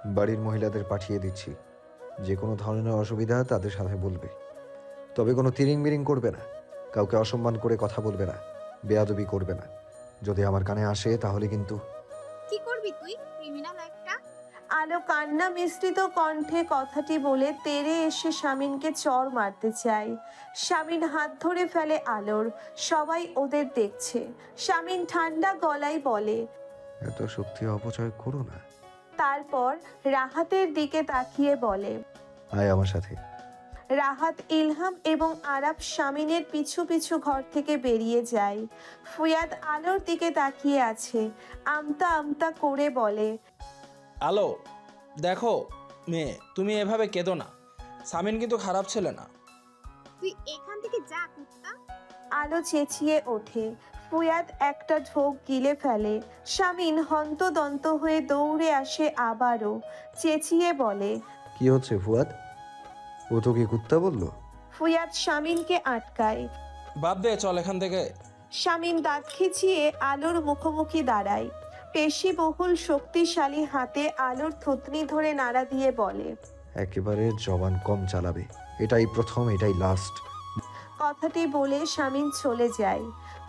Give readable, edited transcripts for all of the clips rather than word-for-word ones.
বাড়ির মহিলাদের পাঠিয়ে দিচ্ছি। যে কোনো ধরনের অসুবিধা তাদের সাথে বলবে। তবে কোনো তিরিং বিরিং করবে না, কাউকে অসম্মান করে কথা বলবে না, বেয়াদবি করবে না। যদি আমার কানে আসে তাহলে কিন্তু। কি করবি তুই, ক্রিমিনাল একটা? আলো কান্না মিশ্রিত কণ্ঠে কথাটি বলে তেড়ে এসে শামিনকে চড় মারতে চায়। শামিন হাত ধরে ফেলে আলোর। সবাই ওদের দেখছে। শামিন ঠান্ডা গলায় বলে, এত শক্তি অপচয় করো না। তারপর রাহাতের দিকে তাকিয়ে বলে, আয় আমার সাথে। রাহাত, ইলহাম এবং আরাব শামিনের পিছু পিছু ঘর থেকে বেরিয়ে যায়। ফুয়াদ আলোর দিকে তাকিয়ে আছে। আমতা আমতা করে বলে, আলো দেখো মেয়ে, তুমি এভাবে কেঁদো না। সামিন কিন্তু খারাপ ছেলে না। তুই এখান থেকে যা কুত্তা। আলো চেঁচিয়ে ওঠে। ফুয়াদ একটা ঢোক গিলে ফেলে। শামিন হন্তদন্ত হয়ে দৌড়ে আসে আবারও। চেঁচিয়ে বলে, কি হচ্ছে ফুয়াদ? ও তো কি কুত্তা বললো? ফুয়াদ শামিনকে আটকায়। বাদ দে, চল এখান থেকে। শামিন দাঁত খিচিয়ে আলোর মুখোমুখি দাঁড়ায়। পেশিবহুল শক্তিশালী হাতে আলোর থুতনি ধরে নাড়া দিয়ে বলে, একেবারে জবান কম চালাবে। এটাই প্রথম, এটাই লাস্ট। কথাটি বলে শামিন চলে যায়।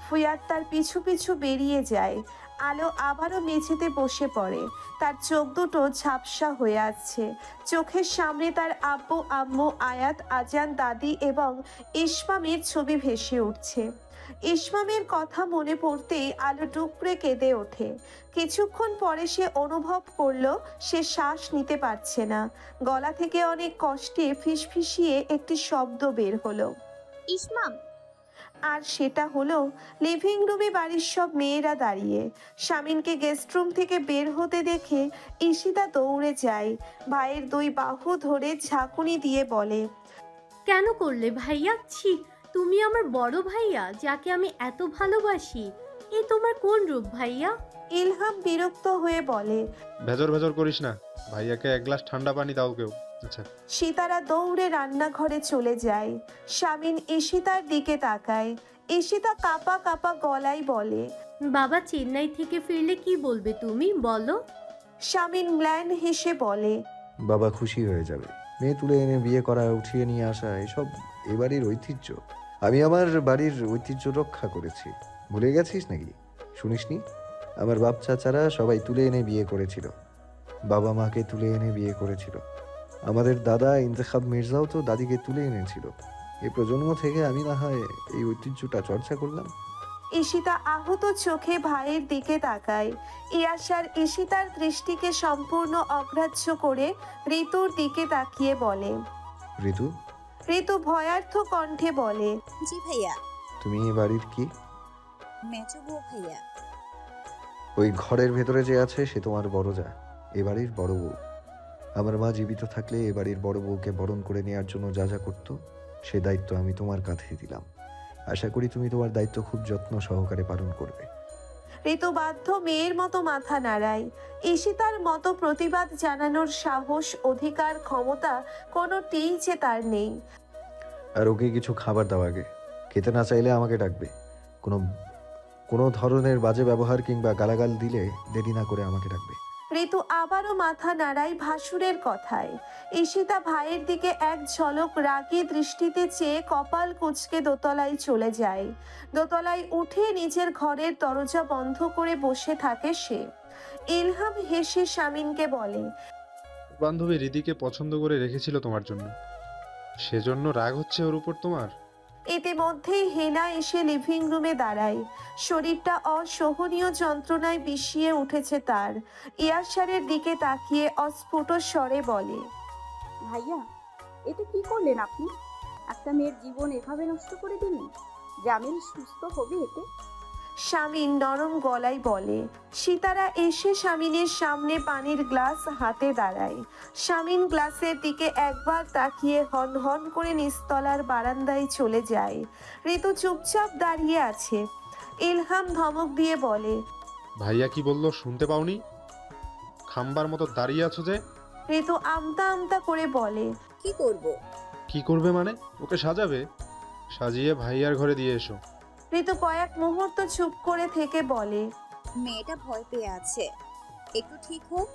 ফুয়াদ তার পিছু পিছু বেরিয়ে যায়। আলো আবারও মেঝেতে বসে পড়ে। তার চোখ দুটো ঝাপসা হয়ে আছে। চোখের সামনে তার আব্বু আম্মু, আয়াত, আজান, দাদি এবং ইসমামের ছবি ভেসে উঠছে। ইসমামের কথা মনে পড়তেই আলো টুকরে কেঁদে ওঠে। কিছুক্ষণ পরে সে অনুভব করলো সে শ্বাস নিতে পারছে না। গলা থেকে অনেক কষ্টে ফিসফিসিয়ে একটি শব্দ বের হলো। ইসমাম। আর সেটা হলো লিভিং রুমে বাড়ির সব মেয়েরা দাঁড়িয়ে। শামিনকে গেস্ট রুম থেকে বের হতে দেখে ঈশিতা দৌড়ে যায়। ভাইয়ের দুই বাহু ধরে ঝাঁকুনি দিয়ে বলে, কেন করলে ভাইয়া? ছি, তুমি আমার বড় ভাইয়া যাকে আমি এত ভালোবাসি। এ তোমার কোন রূপ ভাইয়া? ইলহাম বিরক্ত হয়ে বলে। ভেজর ভেজর করিস না, ভাইয়াকে এক গ্লাস ঠান্ডা পানি দাও কেউ। আচ্ছা। সীতারা দৌড়ে রান্নাঘরে চলে যায়। শামিন ঈশিতার দিকে তাকায়। ঈশিতা কাঁপা কাঁপা গলায় বলে, বাবা চেন্নাই থেকে ফিরলে কি বলবে তুমি বলো? শামিন ম্লান হেসে বলে, বাবা খুশি হয়ে যাবে। মেয়ে তুলে এনে বিয়ে করা, উঠিয়ে নিয়ে আসা, এসব এ বাড়ির ঐতিহ্য। আমি আমার বাড়ির ঐতিহ্য রক্ষা করেছি। ভুলে গেছিস নাকি? শুনিসনি? আমার বাপ চাচারা সবাই তুলে এনে বিয়ে করেছিল। বাবা মাকে তুলে এনে বিয়ে করেছিল। আমাদের দাদা ইন্তেখাব মির্জাও তো দাদিকে তুলে এনেছিল। এই প্রজন্ম থেকে আমি না হয় এই ঐতিহ্যটা চর্চা করলাম। ঈশিতা আহত চোখে ভাইয়ের দিকে তাকায়। ইয়াসার ঈশিতার দৃষ্টিকে সম্পূর্ণ অগ্রাহ্য করে ঋতুর দিকে তাকিয়ে বলে। ঋতু, ঋতু ভয়ার্থ কণ্ঠে বলে, জি ভাইয়া। তুমি এই বাড়ির কি? মেচো বউ ভাইয়া। ওই ঘরের ভেতরে যে আছে সে তোমার বড় যা, এ বাড়ির বড় বউ। আমার মা জীবিত থাকলে এ বাড়ির বড় বউকে বরণ করে নেওয়ার জন্য যা যা করতো সে দায়িত্ব আমি তোমার কাঁধে দিলাম। আশা করি তুমি তোমার দায়িত্ব খুব যত্ন সহকারে পালন করবে। ঋতু বাধ্য মেয়ের মতো মাথা নাড়ায়। ঈশিতার মতো প্রতিবাদ জানানোর সাহস, অধিকার, ক্ষমতা কোনোটিই যে তার নেই। আর ওকে কিছু খাবার দাও আগে। খেতে না চাইলে আমাকে ডাকবে। কোনো কোনো ধরনের বাজে ব্যবহার কিংবা গালাগাল দিলে দেরি না করে আমাকে ডাকবে। ঋতু আবারও মাথা নাড়ায় ভাসুরের কথায়। ঈশিতা ভাইয়ের দিকে এক ঝলক রাগী দৃষ্টিতে চেয়ে কপাল কুঁচকে দোতলায় চলে যায়। দোতলায় উঠে নিজের ঘরের দরজা বন্ধ করে বসে থাকে সে। ইলহাম হেসে শামিনকে বলে, বান্ধবী রিদিকে পছন্দ করে রেখেছিল তোমার জন্য, সেজন্য রাগ হচ্ছে ওর উপর তোমার? ইতিমধ্যেই হেনা এসে লিভিং রুমে দাঁড়ায়। শরীরটা অসহনীয় যন্ত্রণায় বিষিয়ে উঠেছে তার। ইয়াসারের দিকে তাকিয়ে অস্ফুট স্বরে বলে, ভাইয়া, এটা কি করলেন আপনি? একটা মেয়ের জীবন এভাবে নষ্ট করে দিলেন। জামিল সুস্থ হবে এতে? শামিন নরম গলায় বলে। সীতারা এসে শামিনের সামনে পানির গ্লাস হাতে দাঁড়ায়। শামিন গ্লাসের দিকে একবার তাকিয়ে হন হন করে নিচতলার বারান্দায় চলে যায়। ঋতু চুপচাপ দাঁড়িয়ে আছে। ইলহাম ধমক দিয়ে বলে, ভাইয়া কি বললো শুনতে পাওনি? খাম্বার মতো দাঁড়িয়ে আছো যে? ঋতু আমতা আমতা করে বলে, কি করব? কি করবে মানে? ওকে সাজাবে? সাজিয়ে ভাইয়ার ঘরে দিয়ে এসো। ঋতু কয়েক মুহূর্ত চুপ করে থেকে বলে, মেয়েটা ভয় পেয়ে আছে, একটু ঠিক হোক।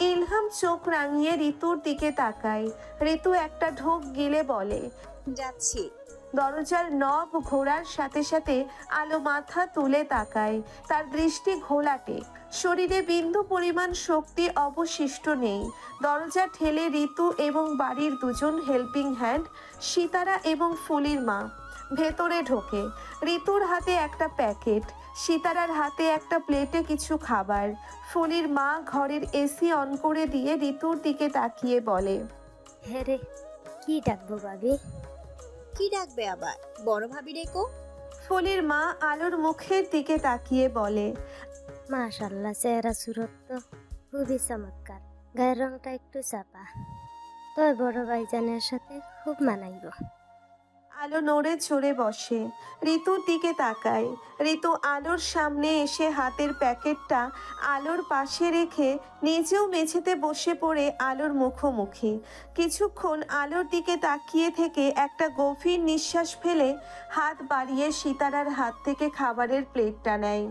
ইলহাম চোখ রাঙিয়ে ঋতুর দিকে তাকায়। ঋতু একটা ঢোক গিলে বলে, যাচ্ছি। দরজার নব ঘোরার সাথে সাথে আলো মাথা তুলে তাকায়। তার দৃষ্টি ঘোলাটে, শরীরে বিন্দু পরিমাণ শক্তি অবশিষ্ট নেই। দরজা ঠেলে ঋতু এবং বাড়ির দুজন হেল্পিং হ্যান্ড সিতারা এবং ফুলির মা ভেতরে ঢোকে। ঋতুর হাতে একটা প্যাকেট, সিতারার হাতে একটা প্লেটে কিছু খাবার। ফুলির মা ঘরের এসি অন করে দিয়ে ঋতুর দিকে তাকিয়ে বলে, হ্যাঁ রে, কি ডাকবো ভাবি? কি ডাকবে আবার? বড় ভাবি রেখো। ফুলির মা আলোর মুখের দিকে তাকিয়ে বলে, মাশাল্লাহ, চেহারা সুরত তো খুবই চমৎকার। গায়ের রংটা একটু চাপা, তবে বড় ভাইজানের সাথে খুব মানাইব। আলো নড়ে চড়ে বসে, ঋতুর দিকে তাকায়। ঋতু আলোর সামনে এসে হাতের প্যাকেটটা আলোর পাশে রেখে নিজেও মেঝেতে বসে পড়ে আলোর মুখোমুখি। কিছুক্ষণ আলোর দিকে তাকিয়ে থেকে একটা গভীর নিঃশ্বাস ফেলে হাত বাড়িয়ে সিতারার হাত থেকে খাবারের প্লেটটা নেয়।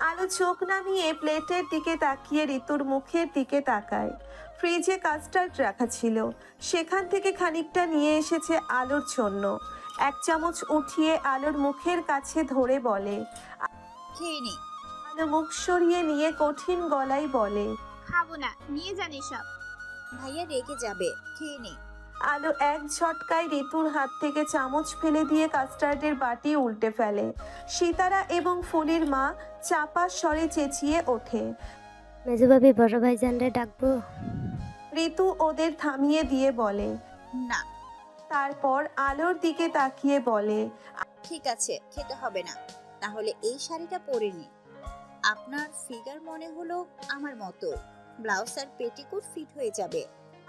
আলো চোখ নামিয়ে প্লেটের দিকে তাকিয়ে ঋতুর মুখের দিকে তাকায়। ফ্রিজে কাস্টার্ড রাখা ছিল, সেখান থেকে খানিকটা নিয়ে এসেছে আলোর জন্য। এক চামচ উঠিয়ে আলোর মুখের কাছে ধরে বলে, খেয়ে নে। আলো মুখ সরিয়ে নিয়ে কঠিন গলায় বলে, খাবো না, নিয়ে যান এসব। ভাইয়া রেগে যাবে, খেয়ে নে। আলো এক ঝটকায় ঋতুর হাত থেকে চামচ ফেলে দিয়ে কাস্টার্ডের বাটি উল্টে ফেলে। সিতারা এবং ফুলির মা চাপা স্বরে চেঁচিয়ে ওঠে। মেজো ভাবি, বড় ভাইজানরে ডাকবো? ঋতু ওদের থামিয়ে দিয়ে বলে, না। তারপর আলোর দিকে তাকিয়ে বলে, ঠিক আছে, খেতে হবে না। তাহলে এই শাড়িটা পরে নি। আপনার ফিগার মনে হলো আমার মতো। ব্লাউজ আর পেটিকোট ফিট হয়ে যাবে।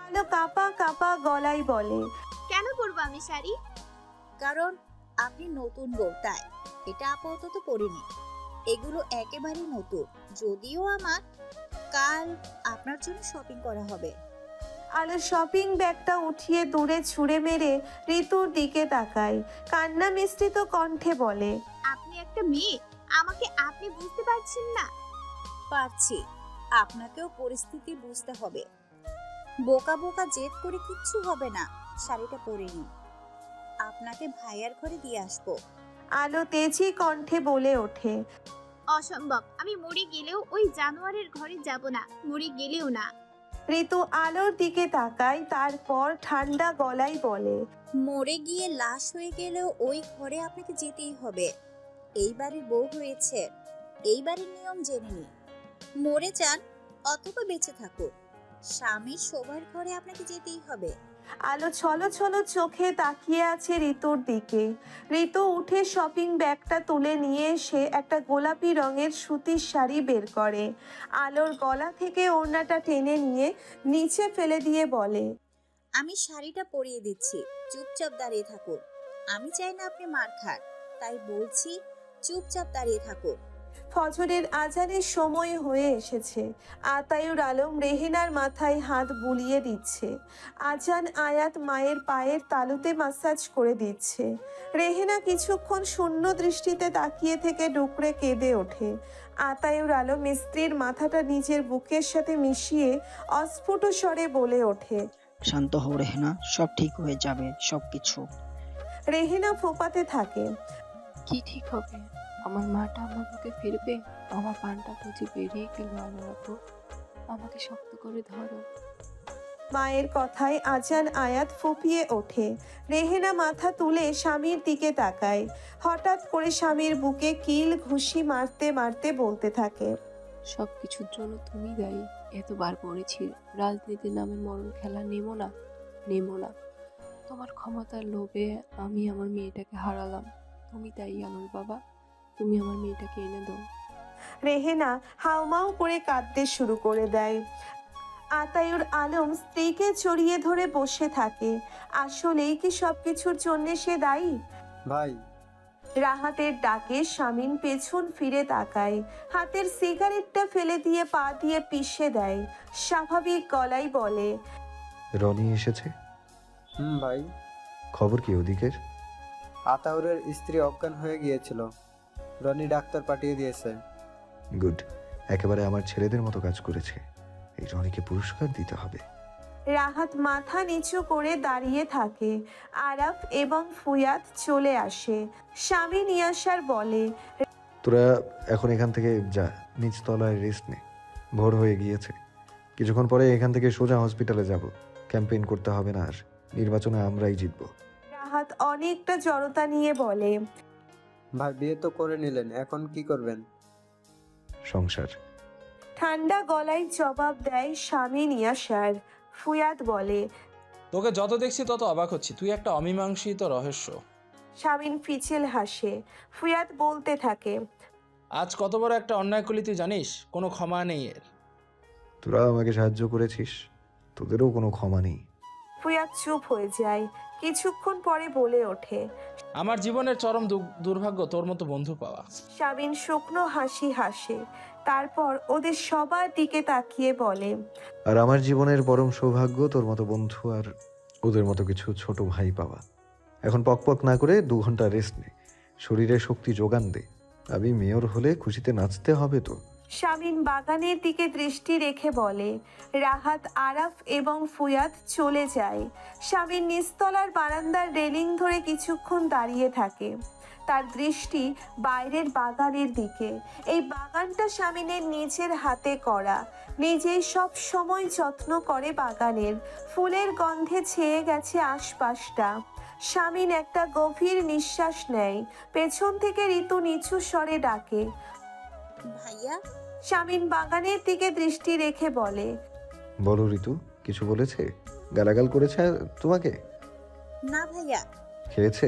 আলো কাপা কাপা গলায় বলে, কেন পরবো আমি শাড়ি? কারণ আপনি নতুন বউ, তাই। এটা আপাতত পরিনি। এগুলো একেবারে নতুন, যদিও আমার কাল আপনার জন্য শপিং করা হবে। আলো শপিং ব্যাগটা উঠিয়ে দূরে ছুঁড়ে মেরে ঋতুর দিকে তাকায়। কান্না মিশ্রিত কণ্ঠে বলে, আপনি একটা মেয়ে, আমাকে আপনি বুঝতে পারছেন না? পারছি, আপনাকেও পরিস্থিতি বুঝতে হবে। বোকা বোকা জেদ করে কিচ্ছু হবে না। শাড়িটা পরে নিন, আপনাকে ভাইয়ার ঘরে দিয়ে আসবো। আলো তেজি কণ্ঠে বলে ওঠে, অসম্ভব, আমি মরে গেলেও ওই জানোয়ারের ঘরে যাব না, মরে গেলেও না। ঋতু আলোর দিকে তাকায়, তারপর ঠান্ডা গলায় বলে, মরে গিয়ে লাশ হয়ে গেলেও ওই ঘরে আপনাকে যেতেই হবে। এই বাড়ির বউ হয়েছে, এই বাড়ির নিয়ম জেনে নিন। মরে যান অথবা বেঁচে থাকুন, স্বামীর শোবার ঘরে আপনাকে যেতেই হবে। আলো ছলো ছলো চোখে তাকিয়ে আছে ঋতুর দিকে। ঋতু উঠে শপিং ব্যাগটা তুলে নিয়ে এসে একটা গোলাপি রঙের সুতির শাড়ি বের করে। আলোর গলা থেকে ওড়নাটা টেনে নিয়ে নিচে ফেলে দিয়ে বলে, আমি শাড়িটা পরিয়ে দিচ্ছি, চুপচাপ দাঁড়িয়ে থাকুন। আমি চাই না আপনি মার খান, তাই বলছি চুপচাপ দাঁড়িয়ে থাকুন। ফজরের আজানের সময় হয়ে এসেছে। আতায়ুর আলম রেহেনার মাথায় হাত বুলিয়ে দিচ্ছে। আজান আয়াত মায়ের পায়ের তালুতে মাসাজ করে দিচ্ছে। রেহেনা কিছুক্ষণ শূন্য দৃষ্টিতে তাকিয়ে থেকে ডুকরে কেঁদে ওঠে। আতায়ুর আলম স্ত্রীর মাথাটা নিজের বুকের সাথে মিশিয়ে অস্ফুট স্বরে বলে ওঠে, শান্ত হও রেহেনা, সব ঠিক হয়ে যাবে, সবকিছু। রেহেনা ফোপাতে থাকে, কি ঠিক হবে? আমার মাটা আমার বুকে ফিরবে? আমার পানটা বুঝি বেরিয়ে গেল? আমার আপু, আমাকে শক্ত করে ধরো। মায়ের কথায় আজান আয়াত ফুপিয়ে ওঠে। রেহেনা মাথা তুলে স্বামীর দিকে তাকায়। হঠাৎ করে স্বামীর বুকে কিল ঘুষি মারতে মারতে বলতে থাকে, সব কিছুর জন্য তুমি দায়ী। এতবার বলেছি রাজনীতির নামে মরণ খেলা নেমো না, নেমো না। তোমার ক্ষমতার লোভে আমি আমার মেয়েটাকে হারালাম। তুমি দায়ী আলোর বাবা, তুমি আমার মেয়েটাকে এনে দাও। রেহেনা হাউমাউ করে কাঁদতে শুরু করে দেয়। আতায়ুর আলম স্ত্রীকে জড়িয়ে ধরে বসে থাকে। আসলেই কি সবকিছুর জন্য সে দায়ী? ভাই, রাহাতের ডাকে শামিন পেছন ফিরে তাকায়। হাতের সিগারেটটা ফেলে দিয়ে পা দিয়ে পিষে দেয়। স্বাভাবিক গলায় বলে, রনি এসেছে? ভাই। খবর কি ওদিকের? আতাউরের স্ত্রী অজ্ঞান হয়ে গিয়েছিল, রনি ডাক্তার পাঠিয়ে দিয়েছে। গুড, একেবারে আমার ছেলেদের মতো কাজ করেছে। এই রনিকে পুরস্কার দিতে হবে। রাহাত মাথা নিচু করে দাঁড়িয়ে থাকে। আরাফ এবং ফুয়াদ চলে আসে। স্বামী নিয়াসার বলে, তোরা এখন এখান থেকে যা, নিচতলায় রেস্ট নে, ভোর হয়ে গিয়েছে। কিছুক্ষণ পরে এখান থেকে সোজা হসপিটালে যাব। ক্যাম্পেইন করতে হবে না আর, নির্বাচনে আমরাই জিতব। রাহাত অনেকটা জড়তা নিয়ে বলে, ভাই বিয়ে তো করে নিলেন, এখন কি করবেন? সংসার। ঠান্ডা গলায় জবাব দেয় স্বামী নিয়াসার। ফুয়াদ বলে, তোকে যত দেখছি তত অবাক হচ্ছি, তুই একটা অমীমাংসিত রহস্য। স্বামীন ফিচেল হাসে। ফুয়াদ বলতে থাকে, আজ কত বড় একটা অন্যায় করলি তুই জানিস? কোনো ক্ষমা নেই এর। তোরা আমাকে সাহায্য করেছিস, তোদেরও কোনো ক্ষমা নেই। ফুয়াদ চুপ হয়ে যায়। কিছুক্ষণ পরে বলে ওঠে, আমার জীবনের চরম দুর্ভাগ্য তোর মতো বন্ধু পাওয়া। স্বামীন শুকনো হাসি হাসে। তারপর ওদের সবার দিকে তাকিয়ে বলে, আর আমার জীবনের পরম সৌভাগ্য তোর মতো বন্ধু আর ওদের মতো কিছু ছোট ভাই পাওয়া। এখন পক না করে 2 ঘন্টা রেস্ট নে, শরীরে শক্তি যোগান দে। আমি মেয়র হলে খুশিতে নাচতে হবে তো। স্বামীন বাগানের দিকে দৃষ্টি রেখে বলে। রাহাত, আরাফ এবং ফুয়াদ চলে যায়। স্বামীন নিচতলার বারান্দার রেলিং ধরে কিছুক্ষণ দাঁড়িয়ে থাকে। তার দৃষ্টি বাইরের বাগানের দিকে। এই বাগানটা স্বামীনের নিজের হাতে করা। নিজেই সব সময় যত্ন করে বাগানের। ফুলের গন্ধে ছেয়ে গেছে আশপাশটা। স্বামীন একটা গভীর নিঃশ্বাস নেয়। পেছন থেকে ঋতু নিচু স্বরে ডাকে, ভাইয়া। স্বামীন বাগানের দিকে দৃষ্টি রেখে বলে, বলো ঋতু, কিছু বলেছে? গালাগাল করেছে তোমাকে? না ভাইয়া। খেয়েছে?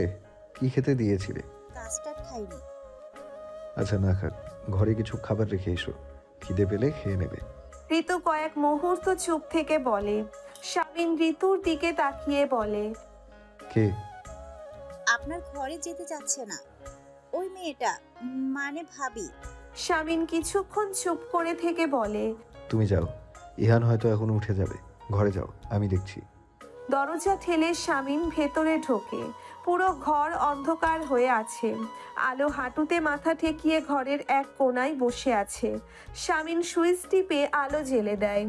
কি খেতে দিয়েছিলে? কাস্টার্ড খাইনি। আচ্ছা না খাক, ঘরে কিছু খাবার রেখে এসো, খিদে পেলে খেয়ে নেবে। ঋতু কয়েক মুহূর্ত চুপ থেকে বলে। স্বামীন ঋতুর দিকে তাকিয়ে বলে, কে? আপনার ঘরে যেতে চাচ্ছে না ওই মেয়েটা, মানে ভাবি। স্বামীন কিছুক্ষণ চুপ করে থেকে বলে, তুমি যাও, ইহান হয়তো এখন উঠে যাবে, ঘরে যাও, আমি দেখছি। দরজা ঠেলে স্বামীন ভেতরে ঢোকে। পুরো ঘর অন্ধকার হয়ে আছে। আলো হাঁটুতে মাথা ঠেকিয়ে ঘরের এক কোণায় বসে আছে। স্বামীন সুইচ টিপে আলো জ্বেলে দেয়।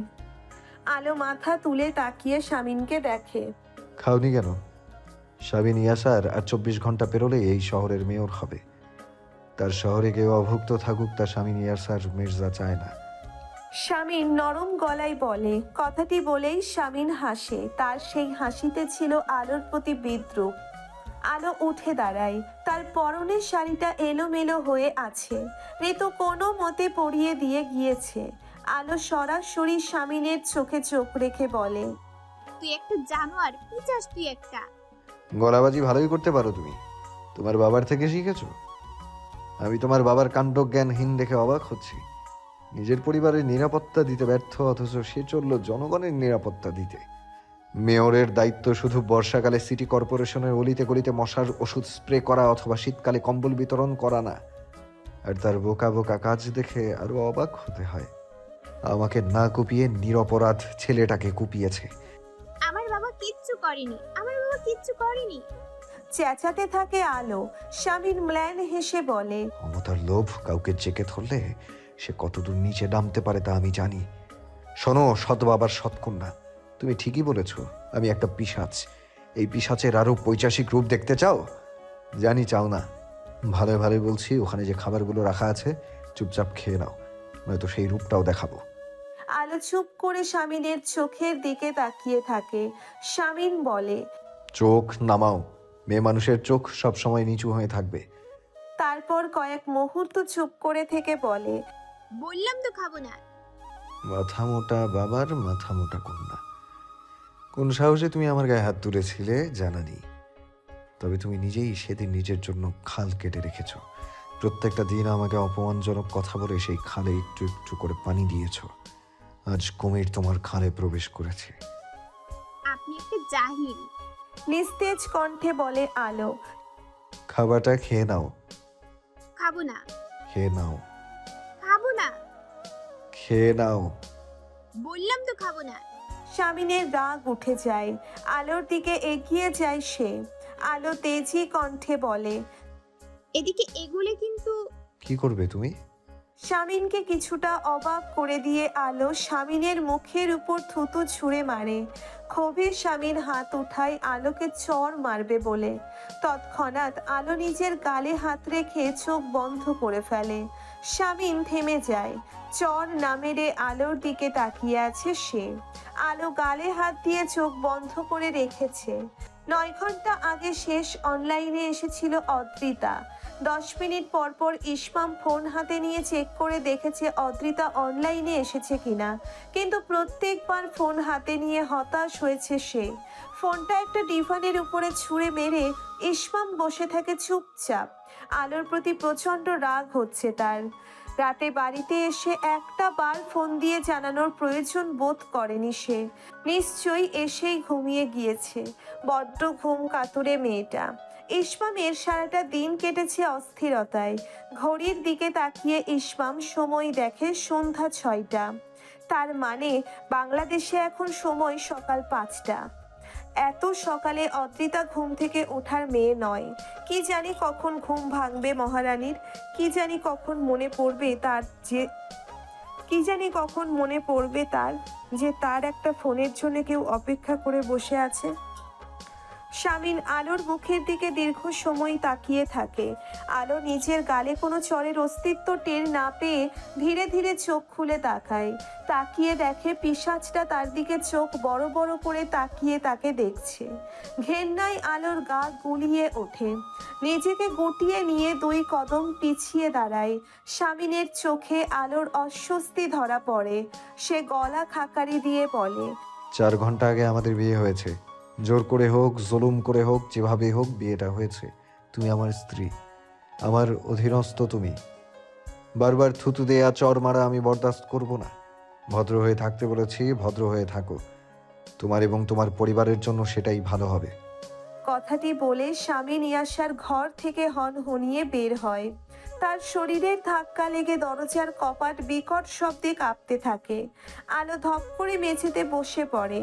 আলো মাথা তুলে তাকিয়ে স্বামীনকে দেখে। খাওনি কেন? স্বামী নিয়াসার আর 24 ঘন্টা পেরোলে এই শহরের মেয়র হবে। তার শহরে কেউ অভুক্ত থাকুক, তার স্বামী নিয়াসার মির্জা চায় না। স্বামীন নরম গলায় বলে। কথাটি বলেই স্বামীন হাসে। তার সেই হাসিতে ছিল আলোর প্রতি বিদ্রুপ। আলো উঠে দাঁড়ায়। তার পরনের শাড়িটা এলোমেলো হয়ে আছে। ঋতু কোনো মতে পরিয়ে দিয়ে গিয়েছে। আলো সরাসরি স্বামীনের চোখে চোখ রেখে বলে, তুই একটা জানোয়ার, পিচাস তুই একটা। গলাবাজি ভালোই করতে পারো তুমি, তোমার বাবার থেকে শিখেছো? আমি তোমার বাবার কাণ্ডজ্ঞানহীন দেখে অবাক হচ্ছি। নিজের পরিবারের নিরাপত্তা দিতে ব্যর্থ, অথচ সে চলল জনগণের নিরাপত্তা দিতে। মেয়রের দায়িত্ব শুধু বর্ষাকালে সিটি কর্পোরেশনের অলিতে গলিতে মশার ওষুধ স্প্রে করা অথবা শীতকালে কম্বল বিতরণ করা না। আর তার বোকা বোকা কাজ দেখে আরো অবাক হতে হয়। আমাকে না কুপিয়ে নিরপরাধ ছেলেটাকে কুপিয়েছে। আমার বাবা কিচ্ছু করেনি, আমার বাবা কিচ্ছু করেনি। চেঁচাতে থাকে আলো। স্বামীন ম্লান হেসে বলে, ক্ষমতার লোভ কাউকে জেকে ধরলে সে কতদূর নিচে নামতে পারে তা আমি জানি। শোনো সৎ বাবার সৎকন্যা, তুমি ঠিকই বলেছ, আমি একটা পিশাচ। এই পিশাচের আরো পৈশাচিক রূপ দেখতে চাও? জানি চাও না। ভালো ভালো বলছি, ওখানে যে খাবারগুলো রাখা আছে চুপচাপ খেয়ে নাও, নয়তো সেই রূপটাও দেখাবো। আলো চুপ করে স্বামীনের চোখের দিকে তাকিয়ে থাকে। স্বামীন বলে, চোখ নামাও, মেয়ে মানুষের চোখ সবসময় নিচু হয়ে থাকবে। তারপর কয়েক মুহূর্ত চুপ করে থেকে বলে, বললাম তো খাবো না। মাথা মোটা বাবার মাথা মোটা কন্যা। কোন সাহসে তুমি আমার গায়ে হাত তুলেছিলে জানা নেই, তবে তুমি নিজেই সেদিন নিজের জন্য খাল কেটে রেখেছ। প্রত্যেকটা দিন আমাকে অপমানজনক কথা বলে সেই খালে একটু একটু করে পানি দিয়েছ। আজ কুমির তোমার খালে প্রবেশ করেছে। আপনি একটা জাহিল। নিস্তেজ কণ্ঠে বলে আলো। খাবারটা খেয়ে নাও। খাবো না। খেয়ে নাও। খাবো না। খেয়ে নাও। বললাম তো খাবো না। স্বামীনের রাগ উঠে যায়। আলোর দিকে এগিয়ে যায় সে। আলো তেজি কণ্ঠে বলে, এদিকে এগুলে কিন্তু। কি করবে তুমি? শামিনকে কিছুটা অবাক করে দিয়ে আলো শামিনের মুখের উপর থুতু ছুঁড়ে মারে। ক্ষোভে শামিন হাত উঠায় আলোকে চড় মারবে বলে। তৎক্ষণাৎ আলো নিজের গালে হাত রেখে চোখ বন্ধ করে ফেলে। শামিন থেমে যায়। চড় না মেরে আলোর দিকে তাকিয়ে আছে সে। আলো গালে হাত দিয়ে চোখ বন্ধ করে রেখেছে। 9 ঘন্টা আগে শেষ অনলাইনে এসেছিল অদ্রিতা। 10 মিনিট পর পর ইসমাম ফোন হাতে নিয়ে চেক করে দেখেছে অদ্রিতা অনলাইনে এসেছে কিনা, কিন্তু প্রত্যেকবার ফোন হাতে নিয়ে হতাশ হয়েছে সে। ফোনটা একটা ডিভানের উপরে ছুঁড়ে মেরে ইসমাম বসে থাকে চুপচাপ। আলোর প্রতি প্রচণ্ড রাগ হচ্ছে তার। রাতে বাড়িতে এসে একটা বার ফোন দিয়ে জানানোর প্রয়োজন বোধ করেনি সে। নিশ্চয়ই এসেই ঘুমিয়ে গিয়েছে। বড্ড ঘুম কাতুরে মেয়েটা। ইসমামের সারাটা দিন কেটেছে অস্থিরতায়। ঘড়ির দিকে তাকিয়ে ইসমাম সময় দেখে সন্ধ্যা 6টা। তার মানে বাংলাদেশে এখন সময় সকাল 5টা। এত সকালে অদ্রিতা ঘুম থেকে ওঠার মেয়ে নয়। কি জানি কখন ঘুম ভাঙবে মহারানীর। কি জানি কখন মনে পড়বে তার যে তার একটা ফোনের জন্য কেউ অপেক্ষা করে বসে আছে। শামিন আলোর মুখের দিকে দীর্ঘ সময় তাকিয়ে থাকে। আলো নিজের গালে কোনো চরের অস্তিত্ব টের না পেয়ে ধীরে ধীরে চোখ খুলে তাকিয়ে দেখে পিশাচটা তার দিকে চোখ বড় বড় করে তাকিয়ে তাকে দেখছে। ঘেন্নায় আলোর গা গুলিয়ে ওঠে। নিজেকে গুটিয়ে নিয়ে 2 কদম পিছিয়ে দাঁড়ায়। শামিনের চোখে আলোর অস্বস্তি ধরা পড়ে। সে গলা খাকারি দিয়ে বলে, 4 ঘন্টা আগে আমাদের বিয়ে হয়েছে। জোর করে হোক, জুলুম করে হোক, যেভাবে হোক বিয়েটা হয়েছে। তুমি আমার স্ত্রী, আমার অধীনস্থ তুমি। বারবার থুতু দেয়া, চর মারা আমি বরদাস্ত করব না। ভদ্র হয়ে থাকতে বলেছি, ভদ্র হয়ে থাকো। তোমার এবং তোমার পরিবারের জন্য সেটাই ভালো হবে। কথাটি বলে শামিন ইয়াশার ঘর থেকে হনহনিয়ে বের হয়। তার শরীরের ধাক্কা লেগে দরজার কপাট বিকট শব্দে কাঁপতে থাকে। আলো ধপ করে মেঝেতে বসে পড়ে।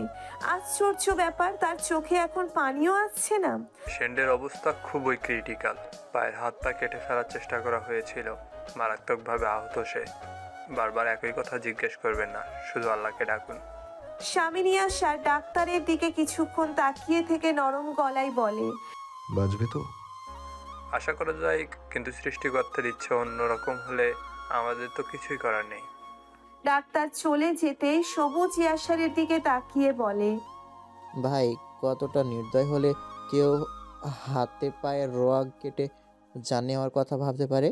আশ্চর্য ব্যাপার, তার চোখে এখন পানিও আসছে না। সেন্ডের অবস্থা খুবই ক্রিটিক্যাল। পায়ের হাত পা কেটে ফেলার চেষ্টা করা হয়েছিল। মারাত্মকভাবে আহত সে। বারবার একই কথা জিজ্ঞেস করবেন না, শুধু আল্লাহকে ডাকুন। শামিন ইয়াশা ডাক্তারের দিকে কিছুক্ষণ তাকিয়ে থেকে নরম গলায় বলে, বাঁচবে তো? আশা করা যায়, কিন্তু সৃষ্টিকর্তার ইচ্ছে অন্যরকম হলে আমাদের তো কিছুই করার নেই। ডাক্তার চলে যেতেই সবুজ ইয়াশারের দিকে তাকিয়ে বলে, ভাই কতটা নির্দয় হলে কেউ হাতে পায়ে রোয়া কেটে জান নেওয়ার কথা ভাবতে পারে?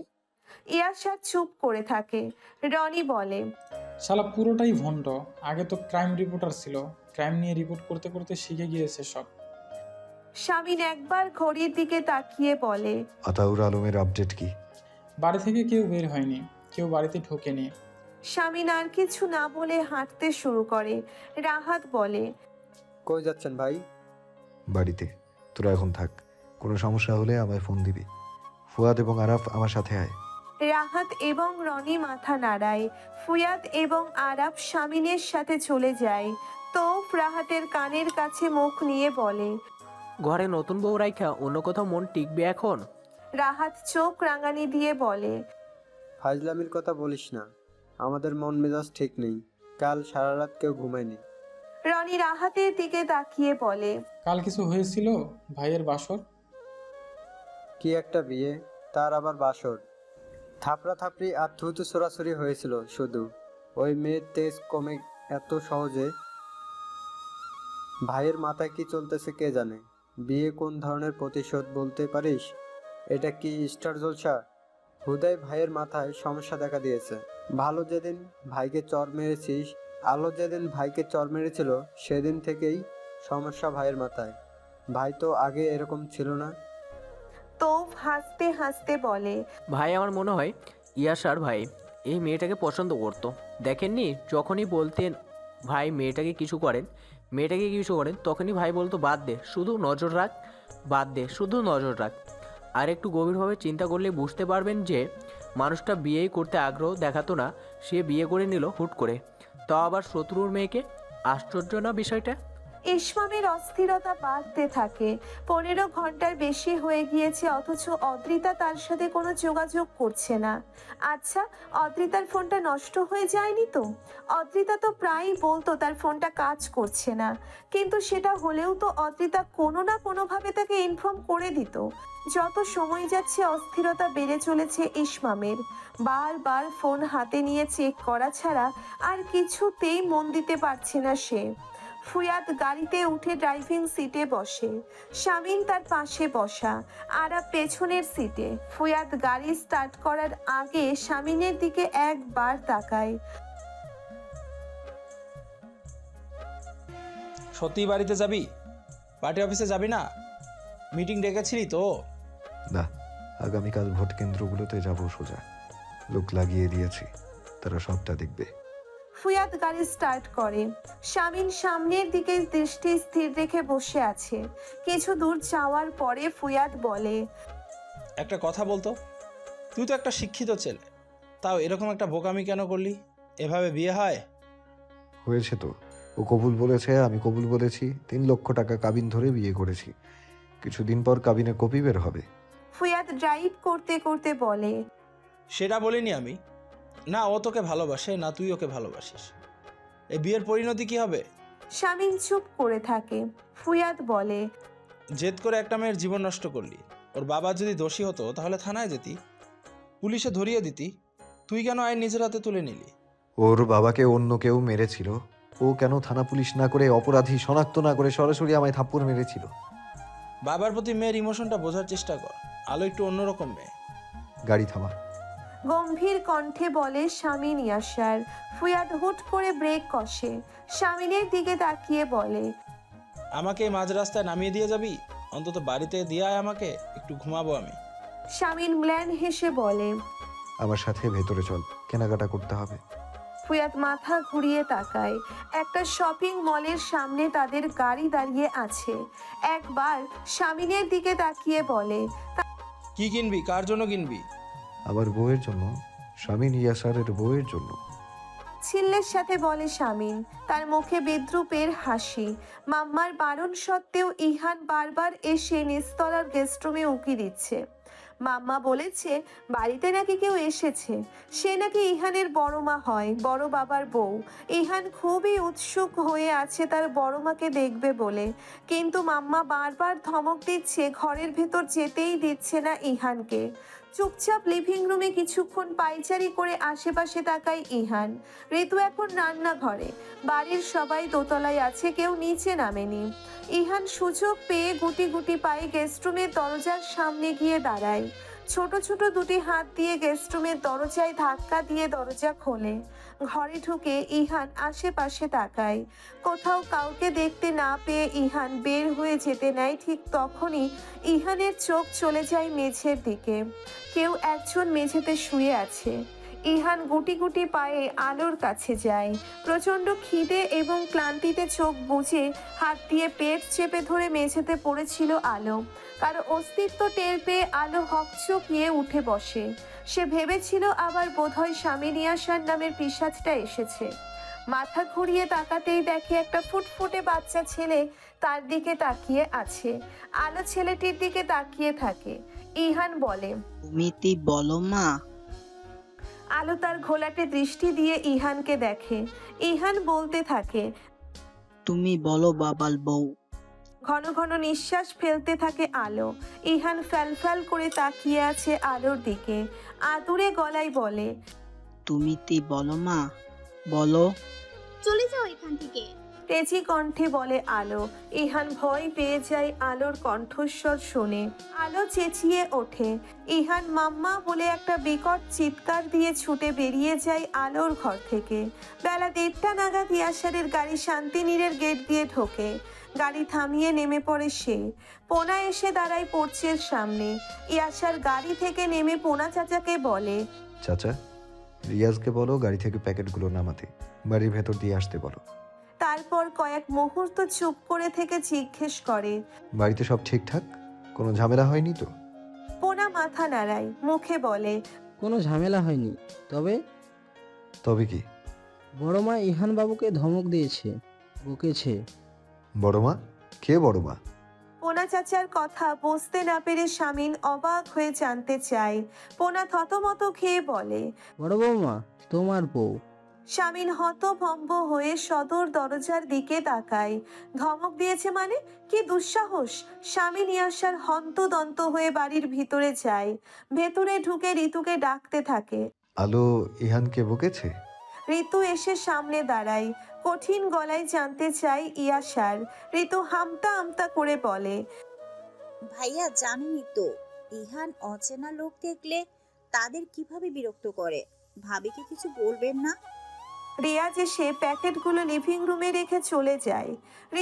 ইয়াশার চুপ করে থাকে। রনি বলে, শালা পুরোটাই ভণ্ড। আগে তো ক্রাইম রিপোর্টার ছিল, ক্রাইম নিয়ে রিপোর্ট করতে করতে শিখে গিয়েছে সব। শামিন একবার ঘড়ির দিকে তাকিয়ে বলে, আতাউর আলমের আপডেট কি? বাড়ি থেকে কেউ বের হয়নি, কেউ বাড়িতে ঢোকেনি। শামিন আর কিছু না বলে হাঁটতে শুরু করে। রাহাত বলে, কই যাচ্ছেন ভাই? বাড়িতে। তোরা এখন থাক, কোনো সমস্যা হলে আমায় ফোন দিবি। ফুয়াদ এবং আরাফ আমার সাথে আয়। রাহাত এবং রনি মাথা নাড়ায়। ফুয়াদ এবং আরাফ শামিনের সাথে চলে যায়। তৌফ রাহাতের কানের কাছে মুখ নিয়ে বলে, ঘরে নতুন বউ রাইখা অন্য কোথাও মন টিকবে এখন? রাহাত চোখ রাঙানি দিয়ে বলে, ফাজলামির কথা বলিস না, আমাদের মন মেজাজ ঠিক নেই। কাল সারা রাত কেউ ঘুমায়নি। রনি রাহাতের দিকে তাকিয়ে বলে, কাল কিছু হয়েছিল? ভাইয়ের বাসর? কি একটা বিয়ে, তার আবার বাসর। থাপড়া থাপড়ি আর থুতু ছোড়াছুরি হয়েছিল শুধু। ওই মেয়ের তেজ কমে এত সহজে? ভাইয়ের মাথায় কি চলতেছে কে জানে। বিয়ে কোন ধরনের প্রতিশোধ বলতে পারিস? এটা কি স্টার জলসা? হুদাই ভাইয়ের মাথায় সমস্যা দেখা দিয়েছে। ভালো যেদিন ভাইকে চর মেরেছিস, আলো যেদিন ভাইকে চর মেরেছিল, সেদিন থেকেই সমস্যা ভাইয়ের মাথায়। ভাই তো আগে এরকম ছিল না। তৌফ হাসতে হাসতে বলে, ভাই আমার মনে হয় ইয়াশার ভাই এই মেয়েটাকে পছন্দ করতো। দেখেননি যখনই বলতেন ভাই মেয়েটাকে কিছু করেন তখনই ভাই বলতো বাদ দে, শুধু নজর রাখ, বাদ দে, শুধু নজর রাখ। আর একটু গভীরভাবে চিন্তা করলে বুঝতে পারবেন যে মানুষটা বিয়েই করতে আগ্রহ দেখাতো না, সে বিয়ে করে নিল হুট করে, তাও আবার শত্রুর মেয়েকে। আশ্চর্য না বিষয়টা? ইসমামের অস্থিরতা বাড়তে থাকে। 15 ঘন্টার বেশি হয়ে গিয়েছে, অথচ অদ্রিতা তার সাথে কোনো যোগাযোগ করছে না। আচ্ছা, অদ্রিতার ফোনটা নষ্ট হয়ে যায়নি তো? অদ্রিতা তো প্রায়ই বলতো তার ফোনটা কাজ করছে না, কিন্তু সেটা হলেও তো অদ্রিতা কোনো না কোনোভাবে তাকে ইনফর্ম করে দিত। যত সময় যাচ্ছে অস্থিরতা বেড়ে চলেছে ইসমামের। বারবার ফোন হাতে নিয়ে চেক করা ছাড়া আর কিছুতেই মন দিতে পারছে না সে। ফুয়াদ গাড়িতে উঠে ড্রাইভিং সিটে বসে। শামিন তার পাশে বসা, আরা পেছনের সিটে। ফুয়াদ গাড়ি স্টার্ট করার আগে শামিনের দিকে একবার তাকায়। সত্যি বাড়িতে যাবি? পার্টি অফিসে যাবি না? মিটিং ডেকেছিলি তো? না, আগামীকাল ভোট কেন্দ্রগুলোতে যাব সোজা। লোক লাগিয়ে দিয়েছি, তারা সবটা দেখবে। ফুয়াদ গাড়ি স্টার্ট করে। শামিন সামনের দিকে দৃষ্টি স্থির রেখে বসে আছে। কিছু দূর যাওয়ার পরে ফুয়াদ বলে, একটা কথা বলতো, তুই তো একটা শিক্ষিত ছেলে, তাও এরকম একটা বোকামি কেন করলি? এভাবে বিয়ে হয়? হয়েছে তো, ও কবুল বলেছে, আমি কবুল বলেছি। 3 লক্ষ টাকা কাবিন ধরে বিয়ে করেছি। কিছুদিন পর কাবিনের কপি বের হবে। ফুয়াদ ড্রাইভ করতে করতে বলে, সেটা বলিনি আমি। না ও তোকে ভালোবাসে, না তুই ওকে ভালোবাসিস। এই বিয়ের পরিণতি কি হবে? শামিন চুপ করে থাকে। ফুয়াদ বলে, জেদ করে একটা মেয়ের জীবন নষ্ট করলি। ওর বাবা যদি দোষী হতো তাহলে থানায় যেতি, পুলিশে ধরিয়ে দিতি। তুই কেন আইন নিজের হাতে তুলে নিলি? ওর বাবাকে অন্য কেউ মেরেছিল, ও কেন থানা পুলিশ না করে, অপরাধী শনাক্ত না করে সরাসরি আমায় থাপ্পড় মেরেছিল? বাবার প্রতি মেয়ের ইমোশনটা বোঝার চেষ্টা কর। আলো একটু অন্যরকম মেয়ে। গাড়ি থামা। গম্ভীর কণ্ঠে বলে শামিন ইয়াসার। ফুয়াদ হুট করে ব্রেক কষে। শামিনের দিকে তাকিয়ে বলে, আমাকে এই মাঝ রাস্তায় নামিয়ে দিয়ে যাবি? অন্তত বাড়িতে দিয়ে আয়, আমাকে একটু ঘুমাবো আমি। শামিন ম্ল্যান হেসে বলে, আমার সাথে ভেতরে চল, কেনাকাটা করতে হবে। ফুয়াদ মাথা ঘুরিয়ে তাকায়। একটা শপিং মলের সামনে তাদের গাড়ি দাঁড়িয়ে আছে। একবার শামিনের দিকে তাকিয়ে বলে, কি কিনবি? কার জন্য কিনবি? আমার বউয়ের জন্য, শামিন ইয়াসারের বউয়ের জন্য। ছিল্লের সাথে বলে শামিন, তার মুখে বিদ্রুপের হাসি। মাম্মার বারণ সত্ত্বেও ইহান বারবার এসে নিচতলার গেস্টরুমে উঁকি দিচ্ছে। মাম্মা বলেছে বাড়িতে নাকি কেউ এসেছে। সে নাকি ইহানের বড় মা হয়, বড় বাবার বউ। ইহান খুবই উৎসুক হয়ে আছে তার বড় মাকে দেখবে বলে, কিন্তু মাম্মা বারবার ধমক দিচ্ছে, ঘরের ভেতর যেতেই দিচ্ছে না ইহানকে। চুপচাপ লিভিং রুমে কিছুক্ষণ পায়চারি করে আশেপাশে তাকায় ইহান। ঋতু এখন রান্নাঘরে, বাড়ির সবাই দোতলায় আছে, কেউ নিচে নামেনি। ইহান সুযোগ পেয়ে গুটি গুটি পায়ে গেস্টরুমের দরজার সামনে গিয়ে দাঁড়ায়। ছোট ছোট দুটি হাত দিয়ে গেস্টরুমের দরজায় ধাক্কা দিয়ে দরজা খোলে। ঘরে ঢুকে ইহান আশেপাশে তাকায়। কোথাও কাউকে দেখতে না পেয়ে ইহান বের হয়ে যেতে নেয়। ঠিক তখনই ইহানের চোখ চলে যায় মেঝের দিকে। কেউ একজন মেঝেতে শুয়ে আছে। ইহান গুটি গুটি পায়ে আলোর কাছে যায়। প্রচণ্ড খিদে এবং ক্লান্তিতে চোখ বুজে হাত দিয়ে পেট চেপে ধরে মেঝেতে পড়েছিল আলো। কারো অস্তিত্ব টের পেয়ে আলো হকচকিয়ে উঠে বসে। সে ভেবেছিল আবার বোধহয় শামিন ইয়াসার নামের পিশাচটা এসেছে। মাথা ঘুরিয়ে তাকাতেই দেখে একটা ফুটফুটে বাচ্চা ছেলে তার দিকে তাকিয়ে আছে। আলো ছেলেটির দিকে তাকিয়ে থাকে। ইহান বলে, তুমি কি বলো মা? আলো তার ঘোলাটে দৃষ্টি দিয়ে ইহানকে দেখে। ইহান বলতে থাকে, তুমি বলো বাবাল বউ। ঘন ঘন নিঃশ্বাস ফেলতে থাকে আলো। ইহান ফ্যালফ্যাল করে তাকিয়ে আছে আলোর দিকে। আদুরে গলায় বলে, তুমি কি বলো মা, বলো। চলে যাও এখান থেকে। তেজি কণ্ঠে বলে আলো। ইহান ভয় পেয়ে যায় আলোর কণ্ঠস্বর শুনে। আলো চেঁচিয়ে ওঠে। ইহান মাম্মা বলে একটা বিকট চিৎকার দিয়ে ছুটে বেরিয়ে যায় আলোর ঘর থেকে। বেলা 1:30 নাগাদ ইয়াসারের গাড়ি শান্তিনীরের গেট দিয়ে ঢোকে। গাড়ি থামিয়ে নেমে পড়ে সে। পোনা এসে দাঁড়ায় পোর্চের সামনে। ইয়াসার গাড়ি থেকে নেমে পোনা চাচাকে বলে, চাচা, রিয়াজকে বলো গাড়ি থেকে প্যাকেটগুলো নামাতে, বাড়ির ভেতর দিয়ে আসতে বলো। তারপর কয়েক মুহূর্ত চুপ করে থেকে জিজ্ঞেস করে, বাড়িতে সব ঠিকঠাক? কোনো ঝামেলা হয়নি তো? পোনা মাথা নাড়ায়, মুখে বলে, কোনো ঝামেলা হয়নি। তবে কি? বড় মা ইহান বাবুকে ধমক দিয়েছে, বকেছে। বড় মা? কে বড় মা? পোনা চাচার কথা বুঝতে না পেরে শামিন অবাক হয়ে জানতে চায়। পোনা থতমত খেয়ে বলে, বড় বৌমা, তোমার বউ। শামিন হতভম্ব হয়ে সদর দরজার দিকে তাকায়। ধমক দিয়েছে মানে? কি দুঃসাহস! শামিন ইয়াশার হন্তদন্ত হয়ে বাড়ির ভিতরে যায়। ভেতরে ঢুকে ঋতুকে ডাকতে থাকে। আলো ইহানকে বকেছে? ঋতু এসে সামনে দাঁড়ায়, কঠিন গলায় জানতে চায় ইয়াশার। ঋতু হামতা হামতা করে বলে, ভাইয়া জানেনই তো ইহান অচেনা লোক দেখলে তাদের কিভাবে বিরক্ত করে। ভাবিকে কিছু বলবেন না? রিয়াজ এসে প্যাকেটগুলো লিভিং রুমে রেখে চলে যায়।